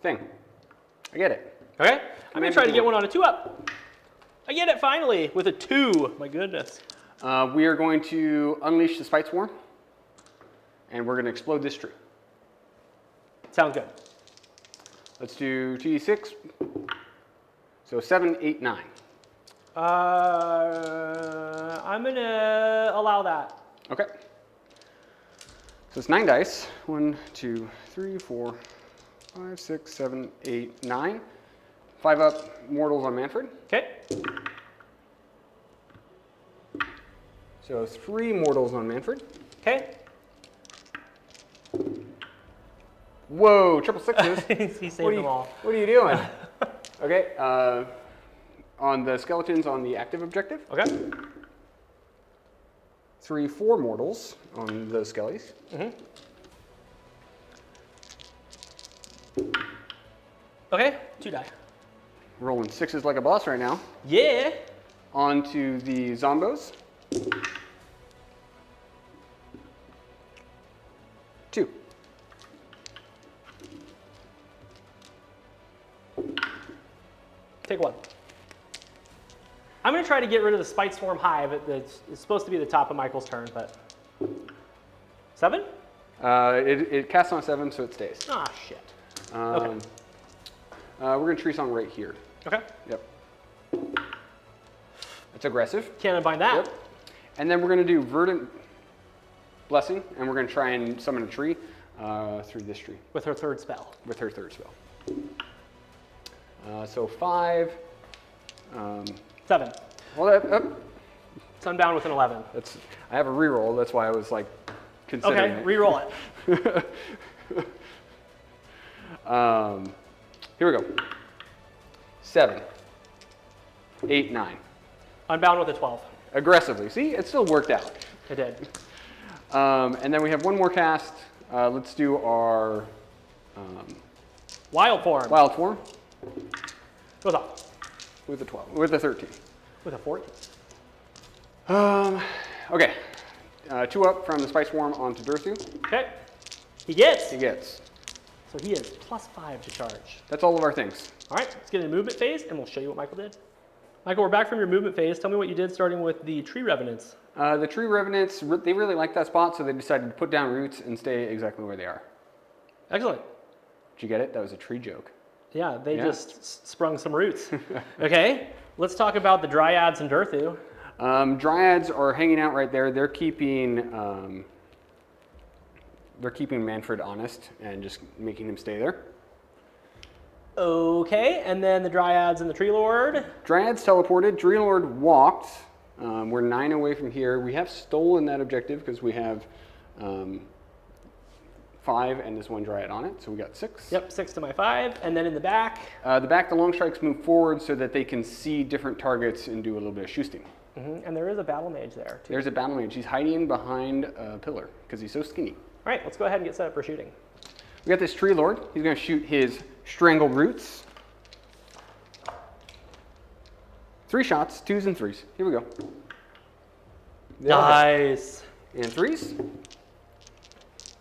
thing. I get it. Okay. I'm going to try to get one on a 2-up. I get it finally with a 2. My goodness. We are going to unleash the Spite Swarm, and we're going to explode this tree. Sounds good. Let's do 2d6. So 7, 8, 9. I'm going to allow that. Okay. So it's 9 dice. 1, 2, 3, 4, 5, 6, 7, 8, 9. 5 up mortals on Manfred. Okay. So 3 mortals on Manfred. Okay. Whoa, triple 6s. He saved them all. What are you doing? Okay, on the skeletons on the active objective. Okay. 3, 4 mortals on the skellies. Okay. 2 die. Rolling 6s like a boss right now. Yeah. On to the zombos. 2. Take 1. I'm going to try to get rid of the Spite Swarm Hive. It's supposed to be the top of Michael's turn, but 7? It casts on 7, so it stays. Ah, shit. Okay. We're going to tree song right here. Okay. Yep. It's aggressive. Can't unbind that. Yep. And then we're going to do Verdant Blessing, and we're going to try and summon a tree through this tree. With her 3rd spell. With her 3rd spell. So 5. 7. Well, It's unbound with an 11. I have a reroll. That's why I was like considering Okay, it. re-roll it. Here we go. 7, 8, 9. Unbound with a 12. Aggressively. See, it still worked out. It did. And then we have one more cast. Let's do our Wild form. Wild Form Goes off. with a 12, with a 13. With a 14. Okay. 2 up from the Spice Swarm onto Durthu. Okay. He gets. He gets. So he is +5 to charge. That's all of our things. All right, let's get into movement phase, and we'll show you what Michael did. Michael, we're back from your movement phase. Tell me what you did starting with the Tree Revenants. The Tree Revenants, they really like that spot, so they decided to put down roots and stay exactly where they are. Excellent. Did you get it? That was a tree joke. Yeah, they just sprung some roots. Okay, let's talk about the Dryads and Durthu. Dryads are hanging out right there. They're keeping Manfred honest and just making him stay there. Okay, and then the Dryads and the Tree Lord. Dryads teleported. Tree Lord walked. We're 9 away from here. We have stolen that objective because we have 5 and this 1 Dryad on it, so we got 6. Yep, 6 to my 5. And then in the back. The long strikes move forward so that they can see different targets and do a little bit of shooting. And there is a battle mage there, too. There's a battle mage. He's hiding behind a pillar because he's so skinny. All right, let's go ahead and get set up for shooting. We got this Tree Lord. He's going to shoot his Strangled Roots. 3 shots, 2s and 3s. Here we go. Nice. And 3s.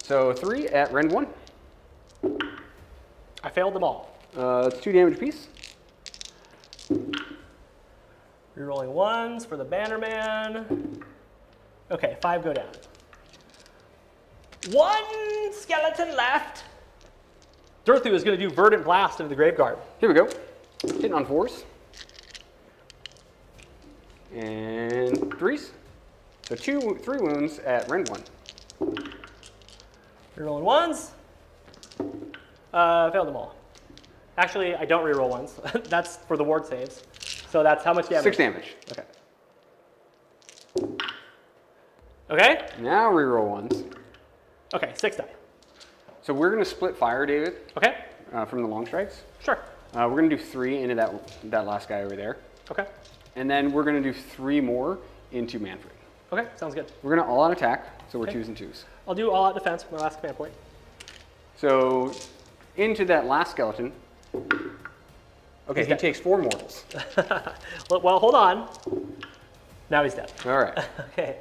So 3 at Rend 1. I failed them all. It's 2 damage apiece. Rerolling 1s for the Bannerman. Okay, 5 go down. 1 skeleton left. Durthu is going to do Verdant Blast into the Graveguard. Here we go. Hitting on 4s. And 3s. So 3 wounds at Rend 1. Rerolling 1s. Failed them all. Actually, I don't reroll 1s. That's for the ward saves. So that's how much damage? 6 damage. Okay. Okay? Now reroll 1s. Okay, 6 die. So we're going to split fire, David, Okay? from the long strikes. Sure. We're going to do 3 into that last guy over there. Okay. And then we're going to do 3 more into Manfred. Okay, sounds good. We're going to all-out attack, so we're Okay. 2s and 2s. I'll do all-out defense for my last command point. So into that last skeleton. Okay, He's he dead. takes 4 mortals. Well, hold on. Now he's dead. All right. Okay.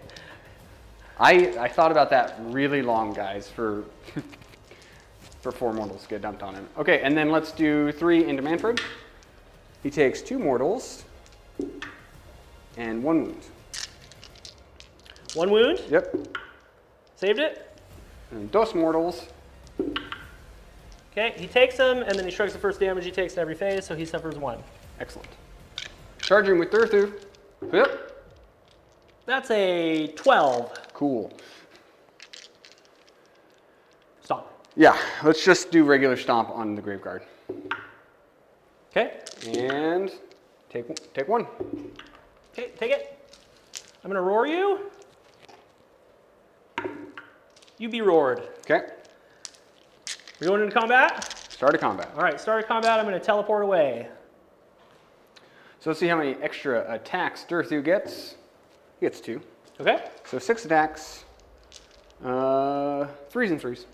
I thought about that really long, guys, for 4 mortals to get dumped on him. Okay, and then let's do 3 into Manfred. He takes 2 mortals and 1 wound. 1 wound. Yep. Saved it. And 2 mortals. Okay, he takes them, and then he shrugs the first damage he takes in every phase, so he suffers 1. Excellent. Charging with Durthu. Yep. That's a 12. Cool. Stop. Yeah, let's just do regular stomp on the Graveguard. Okay. And take 1. Okay, take it. I'm gonna roar you. You be roared. Okay. We're going into combat? Start of combat. All right, start of combat, I'm gonna teleport away. So let's see how many extra attacks Durthu gets. He gets 2. Okay. So 6 attacks. 3s and 3s.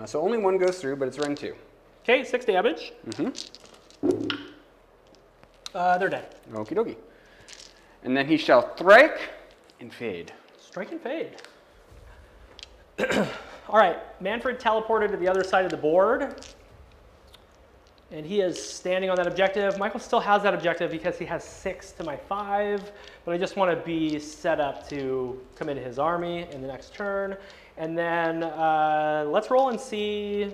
So only 1 goes through, but it's Rend 2. Okay, 6 damage. They're dead. Okie dokie. And then he shall strike and fade. Strike and fade. All right, Manfred teleported to the other side of the board. And he is standing on that objective. Michael still has that objective because he has 6 to my 5. But I just want to be set up to come into his army in the next turn. And then let's roll and see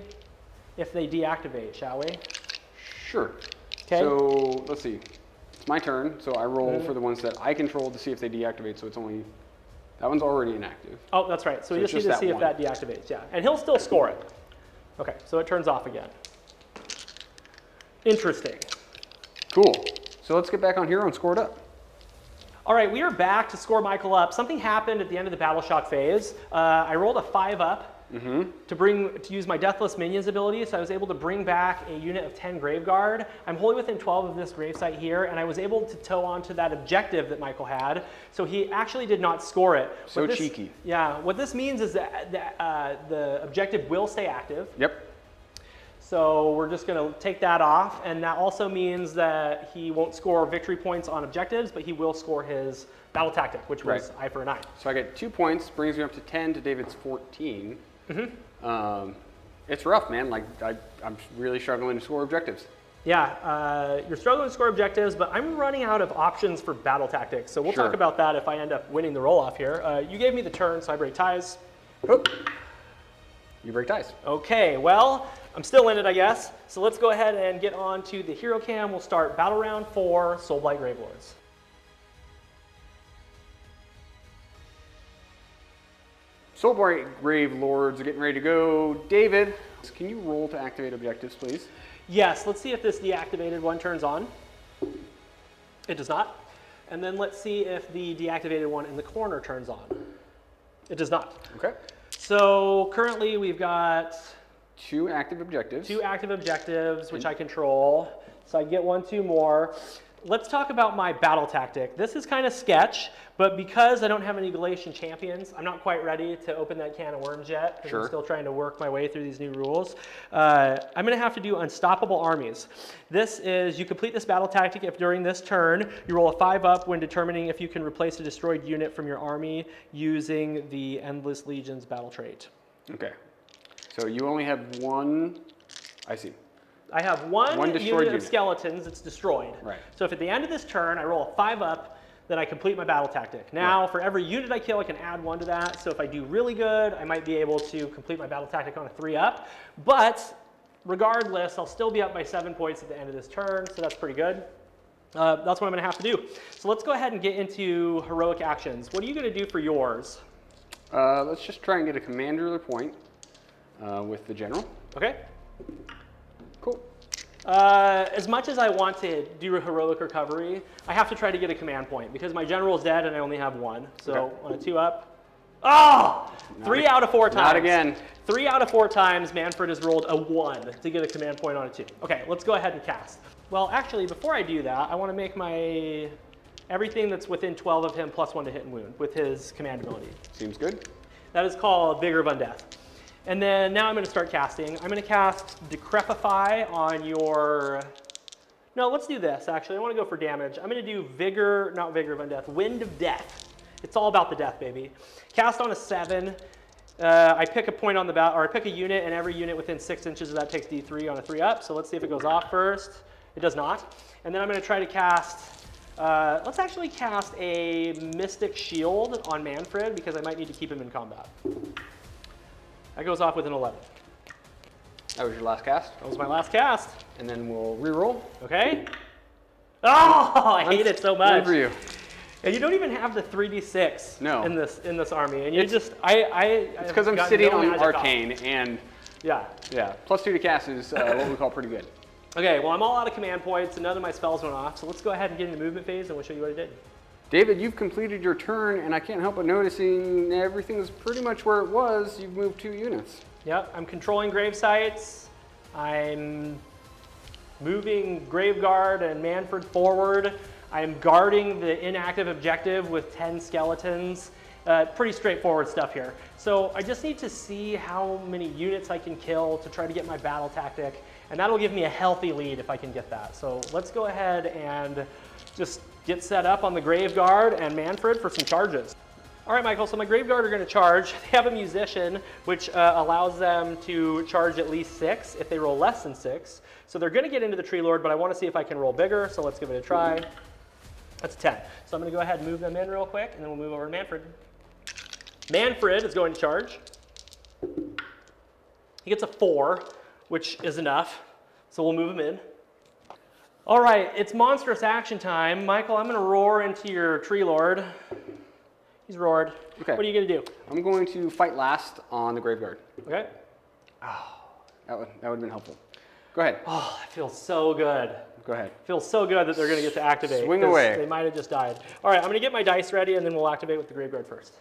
if they deactivate, shall we? Sure. Okay. So let's see. It's my turn, so I roll for the ones that I control to see if they deactivate. So it's only, that one's already inactive. Oh, that's right. So we it's just need just to see that if that deactivates, yeah. And he'll still score it. Okay, so it turns off again. Interesting. Cool. So let's get back on hero and score it up. All right, we are back to score Michael up. Something happened at the end of the Battle Shock phase. I rolled a 5 up to use my Deathless Minions ability, so I was able to bring back a unit of 10 Graveguard. I'm wholly within 12 of this gravesite here, and I was able to tow onto that objective that Michael had, so he actually did not score it. So cheeky. Yeah, what this means is that the objective will stay active. Yep. So we're just going to take that off, and that also means that he won't score victory points on objectives, but he will score his battle tactic, which was eye for an eye. So I get 2 points, brings me up to 10 to David's 14. It's rough, man. Like I'm really struggling to score objectives. Yeah, you're struggling to score objectives, but I'm running out of options for battle tactics. So we'll talk about that if I end up winning the roll-off here. You gave me the turn, so I break ties. Oop. You break ties. Okay, well, I'm still in it, I guess. So let's go ahead and get on to the hero cam. We'll start battle round 4, Soulblight Gravelords. Soulblight Gravelords are getting ready to go. David, can you roll to activate objectives, please? Yes, let's see if this deactivated one turns on. It does not. And then let's see if the deactivated one in the corner turns on. It does not. Okay. So currently we've got 2 active objectives. 2 active objectives, which I control. So I get 1, 2 more. Let's talk about my battle tactic. This is kind of sketch, but because I don't have any Galatian champions, I'm not quite ready to open that can of worms yet, because I'm still trying to work my way through these new rules. I'm going to have to do unstoppable armies. This is, you complete this battle tactic if during this turn, you roll a 5 up when determining if you can replace a destroyed unit from your army using the Endless Legions battle trait. Okay. So you only have 1, I see. I have one destroyed unit of skeletons that's destroyed. Right. So if at the end of this turn I roll a 5 up, then I complete my battle tactic. Now, for every unit I kill, I can add 1 to that. So if I do really good, I might be able to complete my battle tactic on a 3 up. But regardless, I'll still be up by 7 points at the end of this turn, so that's pretty good. That's what I'm going to have to do. So let's go ahead and get into heroic actions. What are you going to do for yours? Let's just try and get a commander point with the general. Okay. Cool. As much as I want to do a heroic recovery, I have to try to get a command point because my general's dead and I only have 1. So on a 2 up. Oh! 3 out of 4 times. Not again. 3 out of 4 times, Manfred has rolled a 1 to get a command point on a 2. Okay, let's go ahead and cast. Well, actually, before I do that, I want to make my everything that's within 12 of him +1 to hit and wound with his command ability. Seems good. That is called Vigor of Undeath. And then now I'm going to start casting. I'm going to cast Decrepify on your... No, let's do this, actually. I want to go for damage. I'm going to do Vigor, not Vigor of Undeath, Wind of Death. It's all about the death, baby. Cast on a 7. I pick a point on the or I pick a unit, and every unit within 6 inches of that takes D3 on a 3 up. So let's see if it goes off first. It does not. And then I'm going to try to cast... let's actually cast a Mystic Shield on Manfred, because I might need to keep him in combat. That goes off with an 11. That was your last cast? That was my last cast. And then we'll re-roll. Okay. Oh, I hate it so much. Good for you. And you don't even have the 3d6 no. in this army. And you just, it's because I'm sitting on Arcane and yeah. +2 to cast is what we call pretty good. Okay, well I'm all out of command points and none of my spells went off. So let's go ahead and get into the movement phase and we'll show you what I did. David, you've completed your turn, and I can't help but noticing everything is pretty much where it was. You've moved 2 units. Yep, I'm controlling grave sites. I'm moving Graveguard and Manfred forward. I'm guarding the inactive objective with 10 skeletons. Pretty straightforward stuff here. So I just need to see how many units I can kill to try to get my battle tactic, and that'll give me a healthy lead if I can get that. So let's go ahead and just get set up on the Graveguard and Manfred for some charges. All right, Michael, so my Graveguard are going to charge. They have a Musician, which allows them to charge at least 6 if they roll less than 6. So they're going to get into the Tree Lord, but I want to see if I can roll bigger, so let's give it a try. That's a 10. So I'm going to go ahead and move them in real quick, and then we'll move over to Manfred. Manfred is going to charge. He gets a 4, which is enough, so we'll move him in. All right, it's monstrous action time. Michael, I'm going to roar into your Tree Lord. He's roared. Okay. What are you going to do? I'm going to fight last on the Graveguard. Okay. Oh, that would have been helpful. Go ahead. Oh, that feels so good. Go ahead. Feels so good that they're going to get to activate. Swing away. They might have just died. All right, I'm going to get my dice ready, and then we'll activate with the Graveguard first.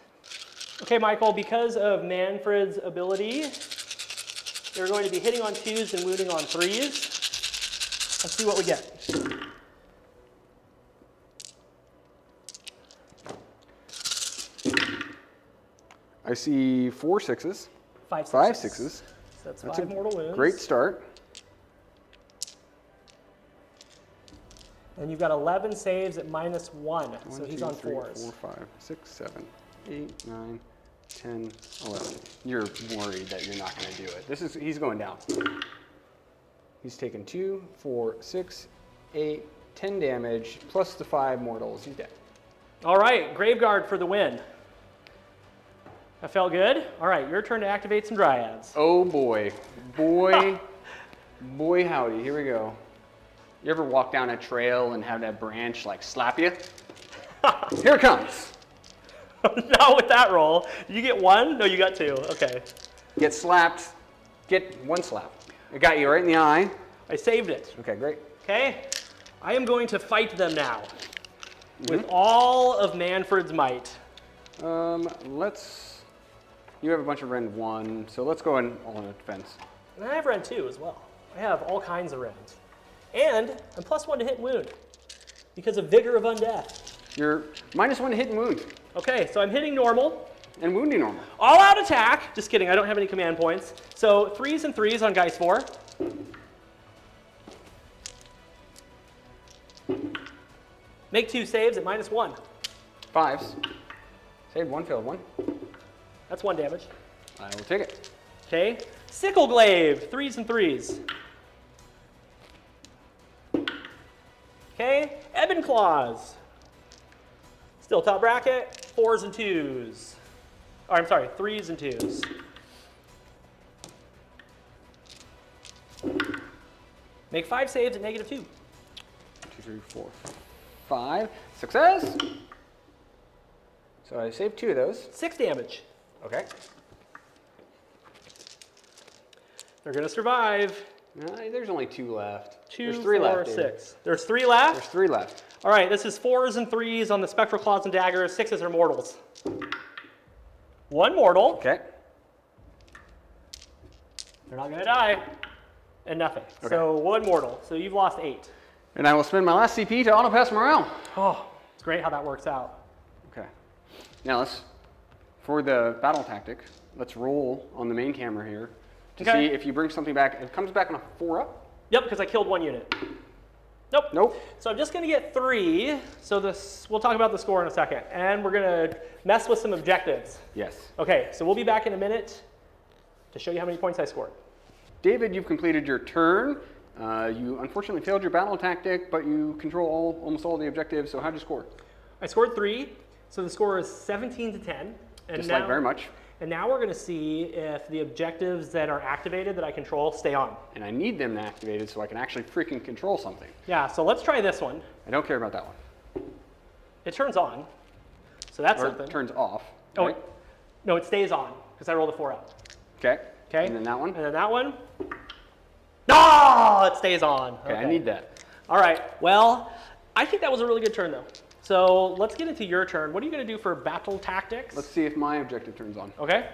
Okay, Michael, because of Manfred's ability, they're going to be hitting on 2s and wounding on 3s. Let's see what we get. I see 4 6s. 5 6s. 5 6s. So that's 5 mortal wounds. Great start. And you've got 11 saves at -1, so he's on 4s. 4 5 6 7 8 9 10 11. You're worried that you're not going to do it. He's going down. He's taken 2 4 6 8 10 damage plus the 5 mortals. He's dead. All right, Graveguard for the win. That felt good. All right, your turn to activate some Dryads. Oh boy. Boy howdy, here we go. You ever walk down a trail and have that branch like slap you? Here it comes. Not with that roll. Did you get one? No, you got two. Okay. Get slapped. Get one slap. It got you right in the eye. I saved it. Okay, great. Okay. I am going to fight them now with all of Manfred's might. Let's. You have a bunch of Rend 1, so let's go in all in defense. And I have Rend 2 as well. I have all kinds of Rends. And I'm +1 to hit and wound because of Vigor of Undeath. You're -1 to hit and wound. Okay, so I'm hitting normal. And wounding normal. All out attack. Just kidding, I don't have any command points. So 3s and 3s on Geist 4. Make 2 saves at -1. 5s. Saved 1, failed 1. That's 1 damage. I will take it. Okay. Sickle Glaive, 3s and 3s. Okay. Ebon Claws. Still top bracket, 4s and 2s. Or I'm sorry, 3s and 2s. Make 5 saves at -2. 2, 3, 4, 5. Success! So I saved 2 of those. 6 damage. Okay. They're gonna survive. There's only 2 left. 2, There's 3 4, left. David. 6. There's 3 left? There's 3 left. All right, this is 4s and 3s on the Spectral Claws and Daggers. 6s are mortals. 1 mortal. Okay. They're not gonna die. And nothing. Okay. So 1 mortal. So you've lost 8. And I will spend my last CP to auto-pass morale. Oh, it's great how that works out. Okay. Now for the battle tactic, let's roll on the main camera here to Okay. see if you bring something back. It comes back on a 4-up? Yep, because I killed 1 unit. Nope. Nope. So I'm just gonna get 3. So we'll talk about the score in a second. And we're gonna mess with some objectives. Yes. Okay, so we'll be back in a minute to show you how many points I scored. David, you've completed your turn. You unfortunately failed your battle tactic, but you control almost all the objectives. So how'd you score? I scored 3, so the score is 17 to 10. And Just like very much. And now we're gonna see if the objectives that are activated that I control stay on. And I need them activated so I can actually freaking control something. Yeah, so let's try this one. I don't care about that one. It turns on, so that's Or something. it turns off. Oh, right? no, it stays on because I rolled a 4 out. Okay. Okay. And then that one? And then that one. No, it stays on. Okay, I need that. All right, well, I think that was a really good turn though. So let's get into your turn. What are you gonna do for battle tactics? Let's see if my objective turns on. Okay.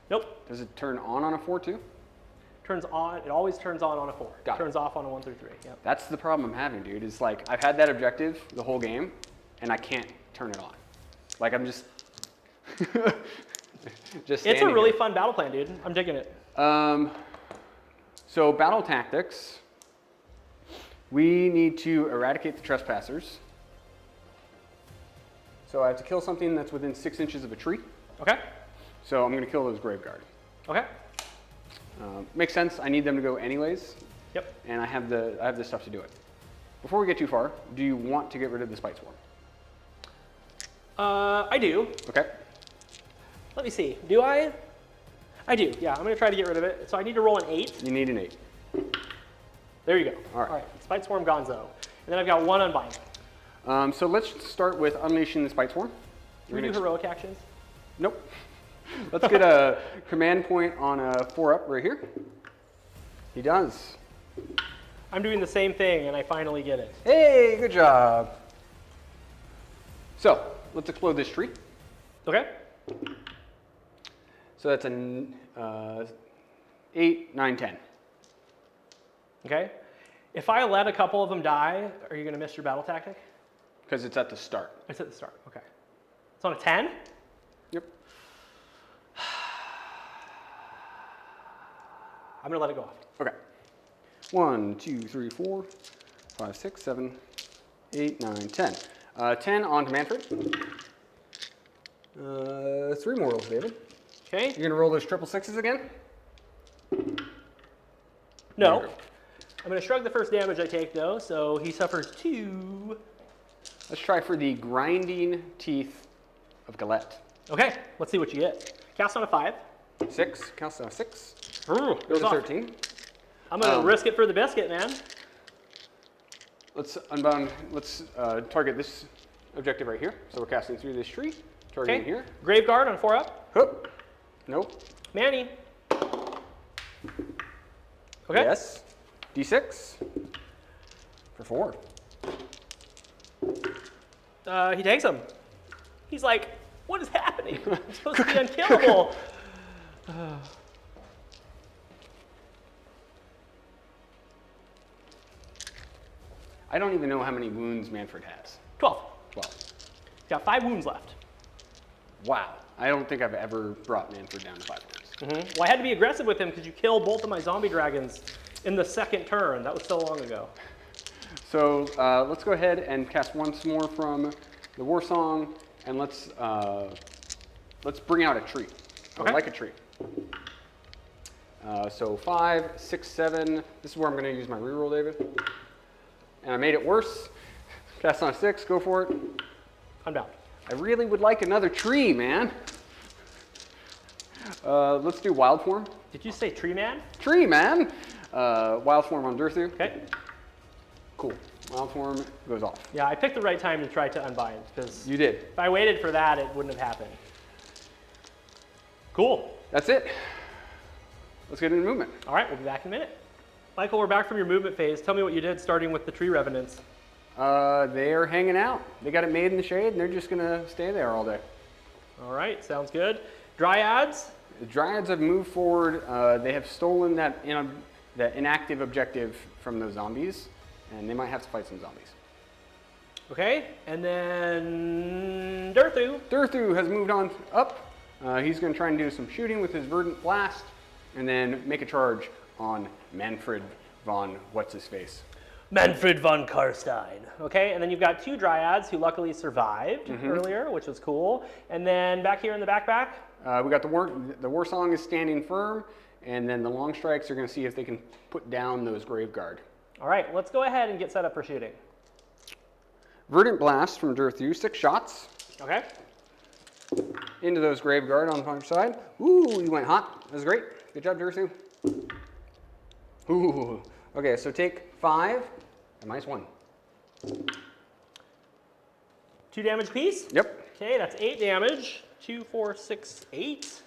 Nope. Does it turn on a 4 too? Turns on, it always turns on a 4. Got it. Turns off on a 1 through 3, yep. That's the problem I'm having, dude. Is like I've had that objective the whole game, and I can't turn it on. Like I'm just, just. It's a really fun battle plan, dude. I'm digging it. So battle tactics. We need to eradicate the trespassers. So I have to kill something that's within 6 inches of a tree. Okay. So I'm going to kill those grave guard. Okay. Makes sense. I need them to go anyways. Yep. And I have the stuff to do it. Before we get too far, do you want to get rid of the spite swarm? I do. Okay. Let me see. Do I? I do. Yeah, I'm going to try to get rid of it. So I need to roll an 8. You need an 8. There you go. All right. All right. Spite Swarm Gonzo. And then I've got 1 Unbind. So let's start with unleashing the spite swarm. Can we do heroic actions? Nope. Let's get a command point on a 4-up right here. He does. I'm doing the same thing, and I finally get it. Hey, good job. So let's explode this tree. Okay. So that's an 8, 9, 10. Okay. If I let a couple of them die, are you going to miss your battle tactic? Because it's at the start. It's at the start. Okay. It's on a 10? Yep. I'm going to let it go off. Okay. 1, 2, 3, 4, 5, 6, 7, 8, 9, 10. 10 on to Manfred. 3 mortals, David. Okay. You're going to roll those 666s again? No. I'm going to shrug the first damage I take, though, so he suffers 2. Let's try for the grinding teeth of Galette. Okay. Let's see what you get. Cast on a 5. 6, counts down 6. Ooh, Goes to off. 13. I'm going to risk it for the biscuit, man. Let's unbound, let's target this objective right here. So we're casting through this tree, targeting here. Graveguard on 4-up. Hoop. Nope. Manny. Okay. Yes. D6 for 4. He takes him. He's like, what is happening? I'm supposed to be unkillable. I don't even know how many wounds Manfred has. 12. 12. He's got 5 wounds left. Wow. I don't think I've ever brought Manfred down to 5 wounds. Well, I had to be aggressive with him because you killed both of my zombie dragons in the second turn. That was so long ago. So let's go ahead and cast once more from the War Song, and let's bring out a tree. I would like a tree. So 5, 6, 7. This is where I'm going to use my reroll, David. And I made it worse. Cast on a 6. Go for it. I'm down. I really would like another tree, man. Let's do Wild Form. Did you say tree man? Tree, man. Wild Form on Durthu. Okay. Cool. Wild Form goes off. Yeah, I picked the right time to try to unbind because You did. if I waited for that, it wouldn't have happened. Cool. That's it. Let's get into movement. All right, we'll be back in a minute. Michael, we're back from your movement phase. Tell me what you did starting with the tree revenants. They're hanging out. They got it made in the shade, and they're just going to stay there all day. All right, sounds good. Dryads? The Dryads have moved forward. They have stolen that inactive objective from those zombies, and they might have to fight some zombies. Okay, and then Durthu. Durthu has moved on up. He's going to try and do some shooting with his Verdant Blast, and then make a charge on Manfred von What's-His-Face. Manfred von Karstein. Okay, and then you've got 2 Dryads who luckily survived earlier, which was cool. And then back here in the backpack? We got the War Song is standing firm, and then the Long Strikes are going to see if they can put down those Graveguard. All right, let's go ahead and get set up for shooting. Verdant Blast from Durthu, 6 shots. Okay. Into those Graveguard on the far side. Ooh, you went hot. That was great. Good job, Durthu. Ooh. Okay, so take 5 and -1. 2 damage piece? Yep. Okay, that's 8 damage. 2, 4, 6, 8.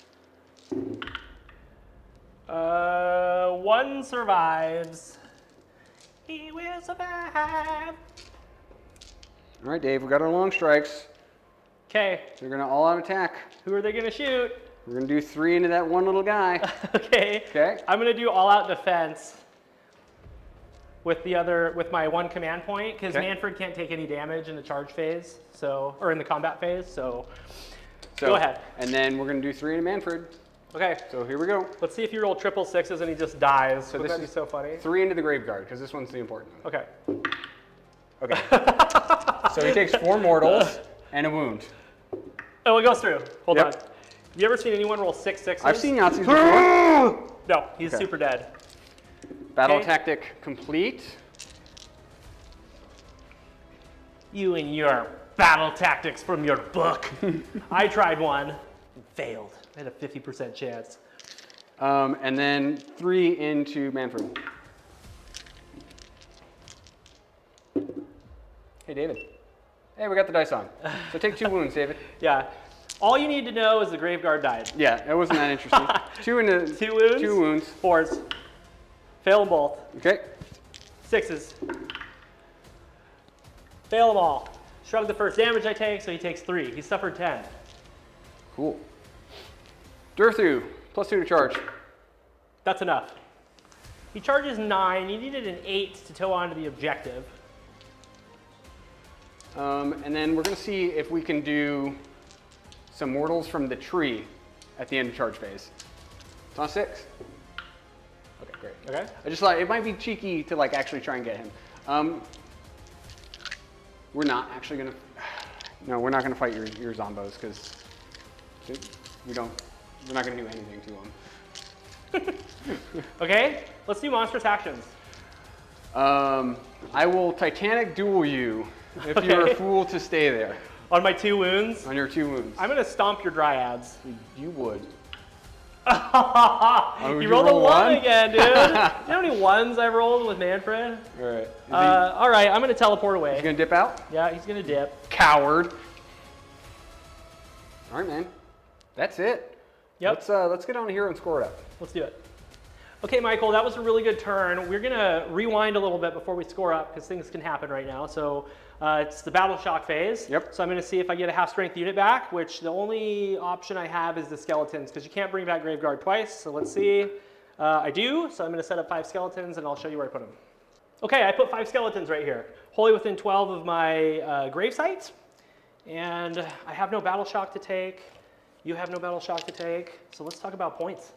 1 survives. He will survive. All right, Dave, we got our Long Strikes. Okay, They're going to all out attack. who are they going to shoot? We're going to do 3 into that one little guy. Okay. Okay. I'm going to do all-out defense with my 1 command point because Okay. Manfred can't take any damage in the charge phase, or in the combat phase. So go ahead. And then we're going to do 3 into Manfred. Okay. So here we go. Let's see if you roll triple 6s and he just dies. So Wouldn't this that be is so funny? 3 into the Graveguard, because this one's the important one. Okay. Okay. So he takes 4 mortals and a wound. Oh, it goes through. Hold Yep. on. You ever seen anyone roll 6 6s? I've seen Yahtzees before. No, he's Okay. super dead. Battle Okay. tactic complete. You and your battle tactics from your book. I tried one and failed. I had a 50% chance. And then 3 into Manfred. Hey, David. Hey, we got the dice on. So take 2 wounds, David. Yeah. All you need to know is the Graveguard died. Yeah, it wasn't that interesting. 2 into 2 wounds? 2 wounds. 4s. Fail them both. Okay. 6s. Fail them all. Shrug the first damage I take, so he takes 3. He suffered 10. Cool. Durthu, +2 to charge. That's enough. He charges 9. He needed an 8 to toe onto the objective. And then we're going to see if we can do some mortals from the tree at the end of charge phase. It's on 6. Okay, great. Okay. I just thought it might be cheeky to actually try and get him. We're not actually going to. No, we're not going to fight your zombos because we're not going to do anything to them. Okay, let's do monstrous actions. I will Titanic duel you if you're a fool to stay there On my 2 wounds, on your 2 wounds. I'm going to stomp your Dryads. You would. You rolled a 1 again, dude. You know how many 1s I rolled with Manfred? All right. All right, I'm going to teleport away. He's going to dip out? Yeah, he's going to dip. Coward. All right, man. That's it. Yep. Let's get on here and score it up. Let's do it. Okay, Michael, that was a really good turn. We're going to rewind a little bit before we score up because things can happen right now. So it's the battle shock phase. Yep. So I'm going to see if I get a half strength unit back, which the only option I have is the skeletons because you can't bring back Graveguard twice. So let's see. I do. So I'm going to set up 5 skeletons and I'll show you where I put them. Okay, I put 5 skeletons right here, wholly within 12 of my grave sites. And I have no battle shock to take. You have no battle shock to take. So let's talk about points.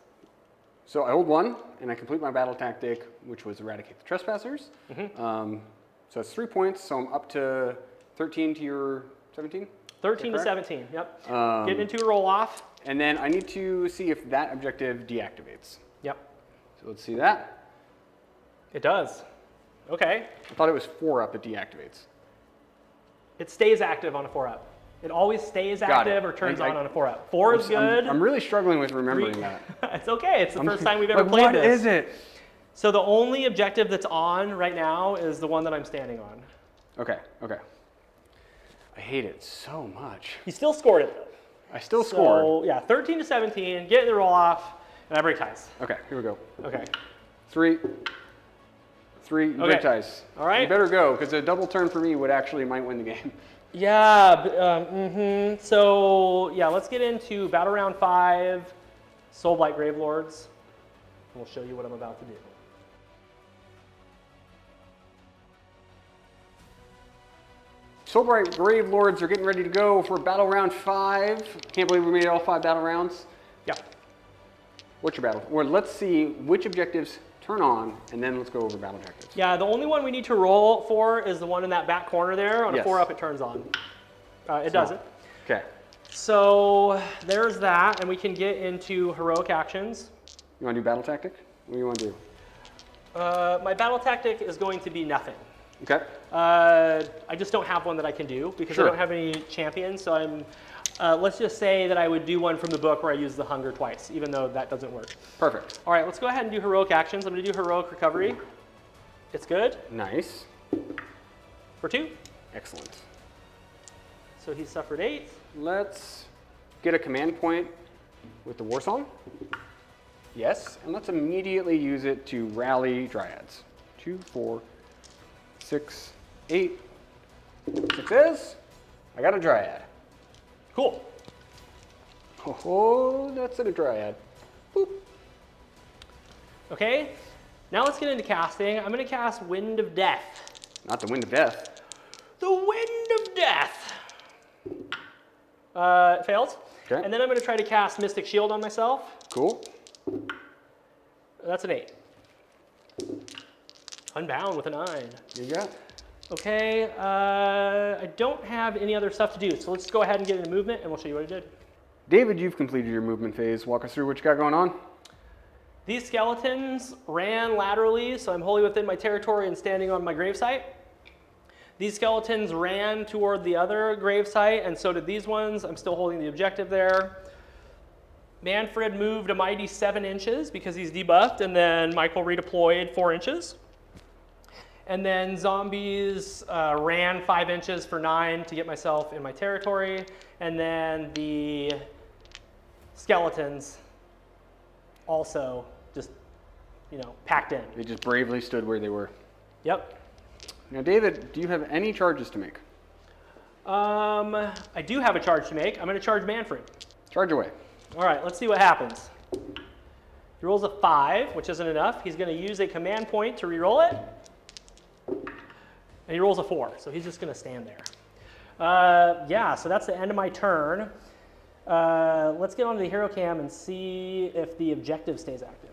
So I hold 1, and I complete my battle tactic, which was eradicate the trespassers. So it's 3 points, so I'm up to 13 to your 17? 13 to 17, yep. Getting into a roll off. And then I need to see if that objective deactivates. Yep. So let's see that. It does. Okay. I thought it was 4 up, it deactivates. It stays active on a 4-up. It always stays Got active it. or turns on a 4-up. 4 is good. I'm really struggling with remembering that. It's okay. It's the first time we've ever played this. What is it? So the only objective that's on right now is the one that I'm standing on. Okay, okay. I hate it so much. You still scored it though. I still scored. So yeah, 13 to 17, get the roll off, and I break ties. Okay, here we go. Okay. 3, you break ties. All right. You better go, because a double turn for me would actually might win the game. Yeah, So yeah, let's get into battle round 5, Soulblight Gravelords. We'll show you what I'm about to do. Soulblight Gravelords are getting ready to go for battle round 5. Can't believe we made it all 5 battle rounds. Yeah. What's your battle? Well, let's see which objectives turn on, and then let's go over battle objectives. Yeah, the only one we need to roll for is the one in that back corner there. On a Yes. 4-up, it turns on. It doesn't. Okay. So there's that, and we can get into heroic actions. You want to do battle tactic? What do you want to do? My battle tactic is going to be nothing. Okay. I just don't have one that I can do because Sure. I don't have any champions. So I'm, let's just say that I would do one from the book where I use the hunger twice, even though that doesn't work. Perfect. All right, let's go ahead and do heroic actions. I'm going to do heroic recovery. It's good Nice. for 2. Excellent. So he suffered 8. Let's get a command point with the war song. Yes, and let's immediately use it to rally dryads. 2, 4, 6, 8. Success. I got a dryad. Cool. Oh, that's a dryad. Boop. Okay, now let's get into casting. I'm going to cast Wind of Death. Not the wind of death. The Wind of Death. It fails. Okay. And then I'm going to try to cast Mystic Shield on myself. Cool. That's an 8. Unbound with a 9. You got. Okay, I don't have any other stuff to do, so let's go ahead and get into movement, and we'll show you what I did. David, you've completed your movement phase. Walk us through what you got going on. These skeletons ran laterally, so I'm wholly within my territory and standing on my gravesite. These skeletons ran toward the other gravesite, and so did these ones. I'm still holding the objective there. Manfred moved a mighty 7 inches because he's debuffed, and then Michael redeployed 4 inches. And then zombies ran 5 inches for 9 to get myself in my territory. And then the skeletons also just, packed in. They just bravely stood where they were. Yep. Now, David, do you have any charges to make? I do have a charge to make. I'm going to charge Manfred. Charge away. All right, let's see what happens. He rolls a 5, which isn't enough. He's going to use a command point to reroll it. And he rolls a 4, so he's just going to stand there. Yeah, so that's the end of my turn. Let's get onto the hero cam and see if the objective stays active.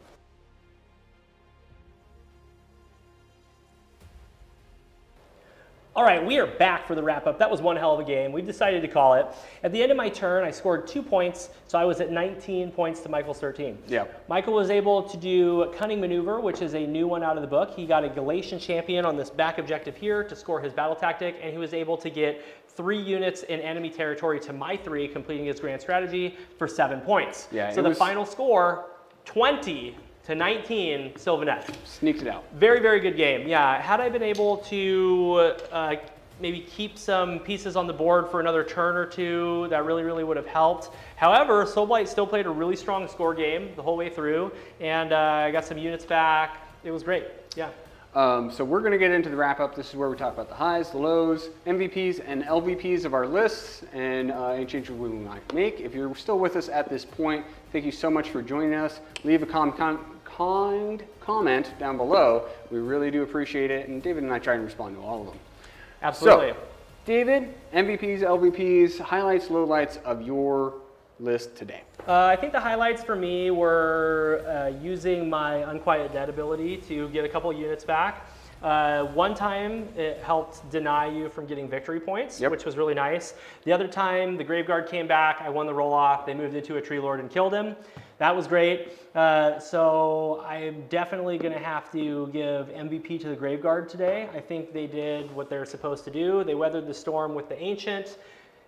All right, we are back for the wrap-up. That was one hell of a game. We've decided to call it. At the end of my turn, I scored 2 points, so I was at 19 points to Michael's 13. Yeah. Michael was able to do Cunning Maneuver, which is a new one out of the book. He got a Galatian Champion on this back objective here to score his battle tactic, and he was able to get 3 units in enemy territory to my 3, completing his grand strategy for 7 points. Yeah, so the final score, 20 to 19, Sylvaneth. Sneaked it out. Very, very good game. Yeah, had I been able to maybe keep some pieces on the board for another turn or two, that really, really would have helped. However, Soulblight still played a really strong score game the whole way through, and I got some units back. It was great, yeah. So we're going to get into the wrap-up. This is where we talk about the highs, the lows, MVPs, and LVPs of our lists, and any changes we might make. If you're still with us at this point, thank you so much for joining us. Leave a kind comment down below. We really do appreciate it, and David and I try and respond to all of them. Absolutely. So, David, MVPs, LVPs, highlights, lowlights of your list today. I think the highlights for me were using my Unquiet Dead ability to get a couple units back. One time it helped deny you from getting victory points, which was really nice. The other time the Graveguard came back, I won the roll off, they moved into a Tree Lord and killed him. That was great. So I'm definitely going to have to give MVP to the Graveguard today. I think they did what they're supposed to do. They weathered the storm with the Ancient,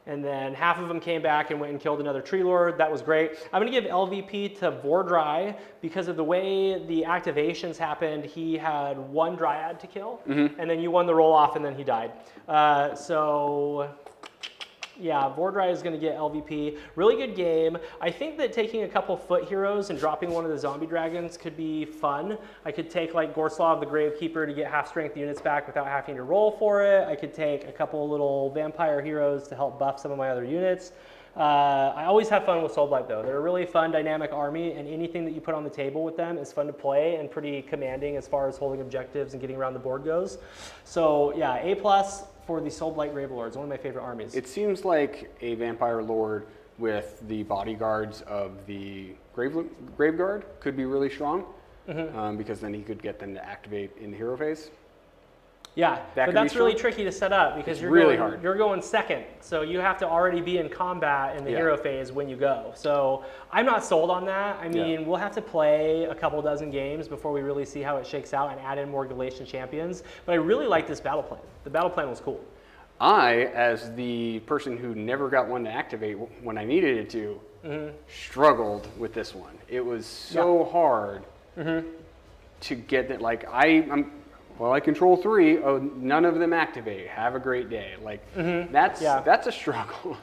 and then half of them came back and went and killed another Tree Lord. That was great. I'm going to give LVP to Vordry because of the way the activations happened. He had 1 Dryad to kill, and then you won the roll off, and then he died. So yeah, Vordry is going to get LVP. Really good game. I think that taking a couple foot heroes and dropping one of the zombie dragons could be fun. I could take like Gorslav the Gravekeeper to get half strength units back without having to roll for it. I could take a couple little vampire heroes to help buff some of my other units. I always have fun with Soulblight though. They're a really fun, dynamic army, and anything that you put on the table with them is fun to play and pretty commanding as far as holding objectives and getting around the board goes. So yeah, A+ for the Soulblight Gravelords, one of my favorite armies. It seems like a vampire lord with the bodyguards of the Graveguard could be really strong, because then he could get them to activate in the hero phase. Yeah, but that's really tricky to set up because you're going second, so you have to already be in combat in the hero phase when you go. So I'm not sold on that. I mean, we'll have to play a couple dozen games before we really see how it shakes out and add in more Galatian champions. But I really like this battle plan. The battle plan was cool. I, as the person who never got one to activate when I needed it to, struggled with this one. It was so hard to get that. Like well, I control 3. Oh, none of them activate. Have a great day. Like that's a struggle.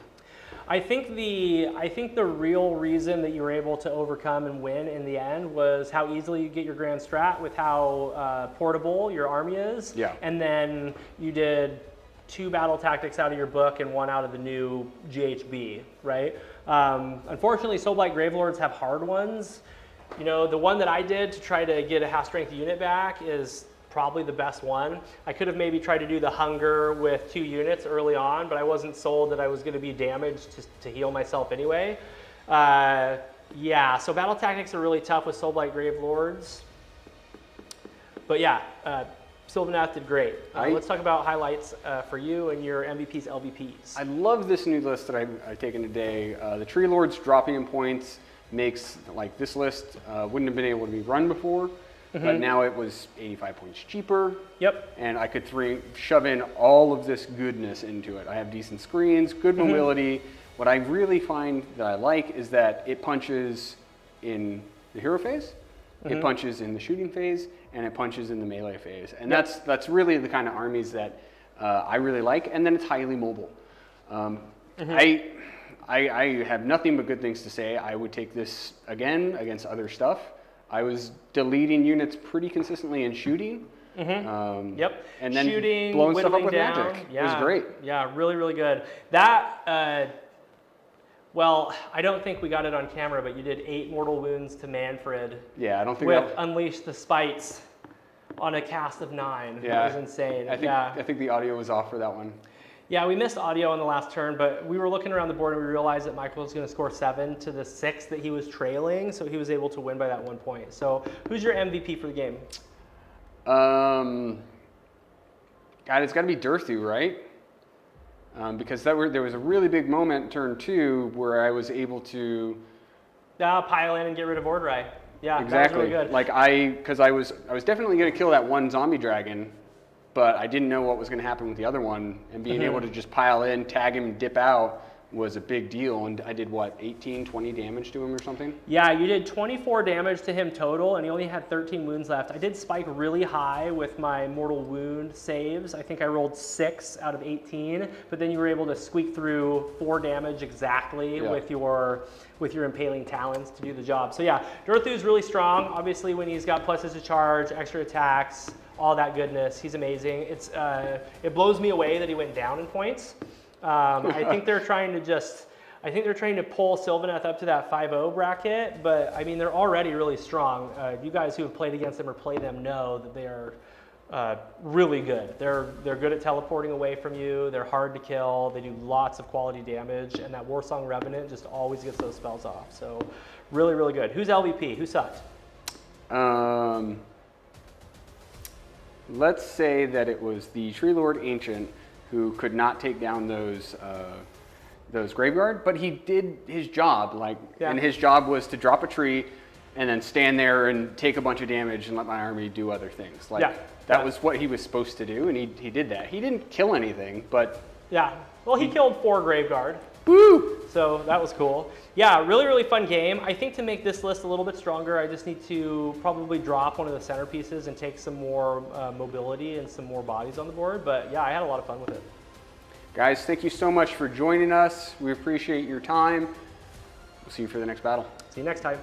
I think the real reason that you were able to overcome and win in the end was how easily you get your grand strat with how portable your army is. Yeah. And then you did 2 battle tactics out of your book and 1 out of the new GHB, right? Unfortunately, Soulblight Gravelords have hard ones. You know, the one that I did to try to get a half strength unit back is probably the best one. I could have maybe tried to do the hunger with 2 units early on, but I wasn't sold that I was going to be damaged to heal myself anyway. Yeah, so battle tactics are really tough with Soulblight Gravelords. But yeah, Sylvaneth did great. Let's talk about highlights for you and your MVPs, LVPs. I love this new list that I've taken today. The Tree Lords dropping in points makes, like, this list wouldn't have been able to be run before. But now it was 85 points cheaper. Yep. And I could shove in all of this goodness into it. I have decent screens, good mobility. What I really find that I like is that it punches in the hero phase, it punches in the shooting phase, and it punches in the melee phase. And that's really the kind of armies that I really like. And then it's highly mobile. I have nothing but good things to say. I would take this again against other stuff. I was deleting units pretty consistently and shooting. And then shooting, blowing stuff up with down. magic. It was great. Yeah, really, really good. That, well, I don't think we got it on camera, but you did 8 mortal wounds to Manfred. Yeah, I don't think with Unleash the Spites on a cast of 9. Yeah. That was insane. I think the audio was off for that one. Yeah, we missed audio on the last turn, but we were looking around the board and we realized that Michael was going to score 7 to the 6 that he was trailing, so he was able to win by that 1 point. So who's your MVP for the game? God, it's got to be Durthu, right? Because there was a really big moment in turn 2 where I was able to Pile in and get rid of Ordrai. Yeah, exactly. that was really good. Like because I was definitely going to kill that one zombie dragon, but I didn't know what was going to happen with the other one, and being able to just pile in, tag him, and dip out was a big deal. And I did what, 18, 20 damage to him or something? Yeah, you did 24 damage to him total, and he only had 13 wounds left. I did spike really high with my mortal wound saves. I think I rolled 6 out of 18, but then you were able to squeak through 4 damage exactly with your impaling talons to do the job. So yeah, Durthu's really strong. Obviously, when he's got pluses to charge, extra attacks, all that goodness, he's amazing. It blows me away that he went down in points. I think they're trying to pull Sylvaneth up to that 5-0 bracket, but I mean, they're already really strong. You guys who have played against them or play them know that they are really good. They're good at teleporting away from you. They're hard to kill. They do lots of quality damage, and that Warsong Revenant just always gets those spells off. So really, really good. Who's LVP? Who sucked? Let's say that it was the Tree Lord Ancient who could not take down those Graveguard, but he did his job. And his job was to drop a tree and then stand there and take a bunch of damage and let my army do other things. That was what he was supposed to do, and he did that. He didn't kill anything, but well, he killed 4 Graveguard. Woo! So that was cool. Yeah, really, really fun game. I think to make this list a little bit stronger, I just need to probably drop one of the centerpieces and take some more mobility and some more bodies on the board. But yeah, I had a lot of fun with it. Guys, thank you so much for joining us. We appreciate your time. We'll see you for the next battle. See you next time.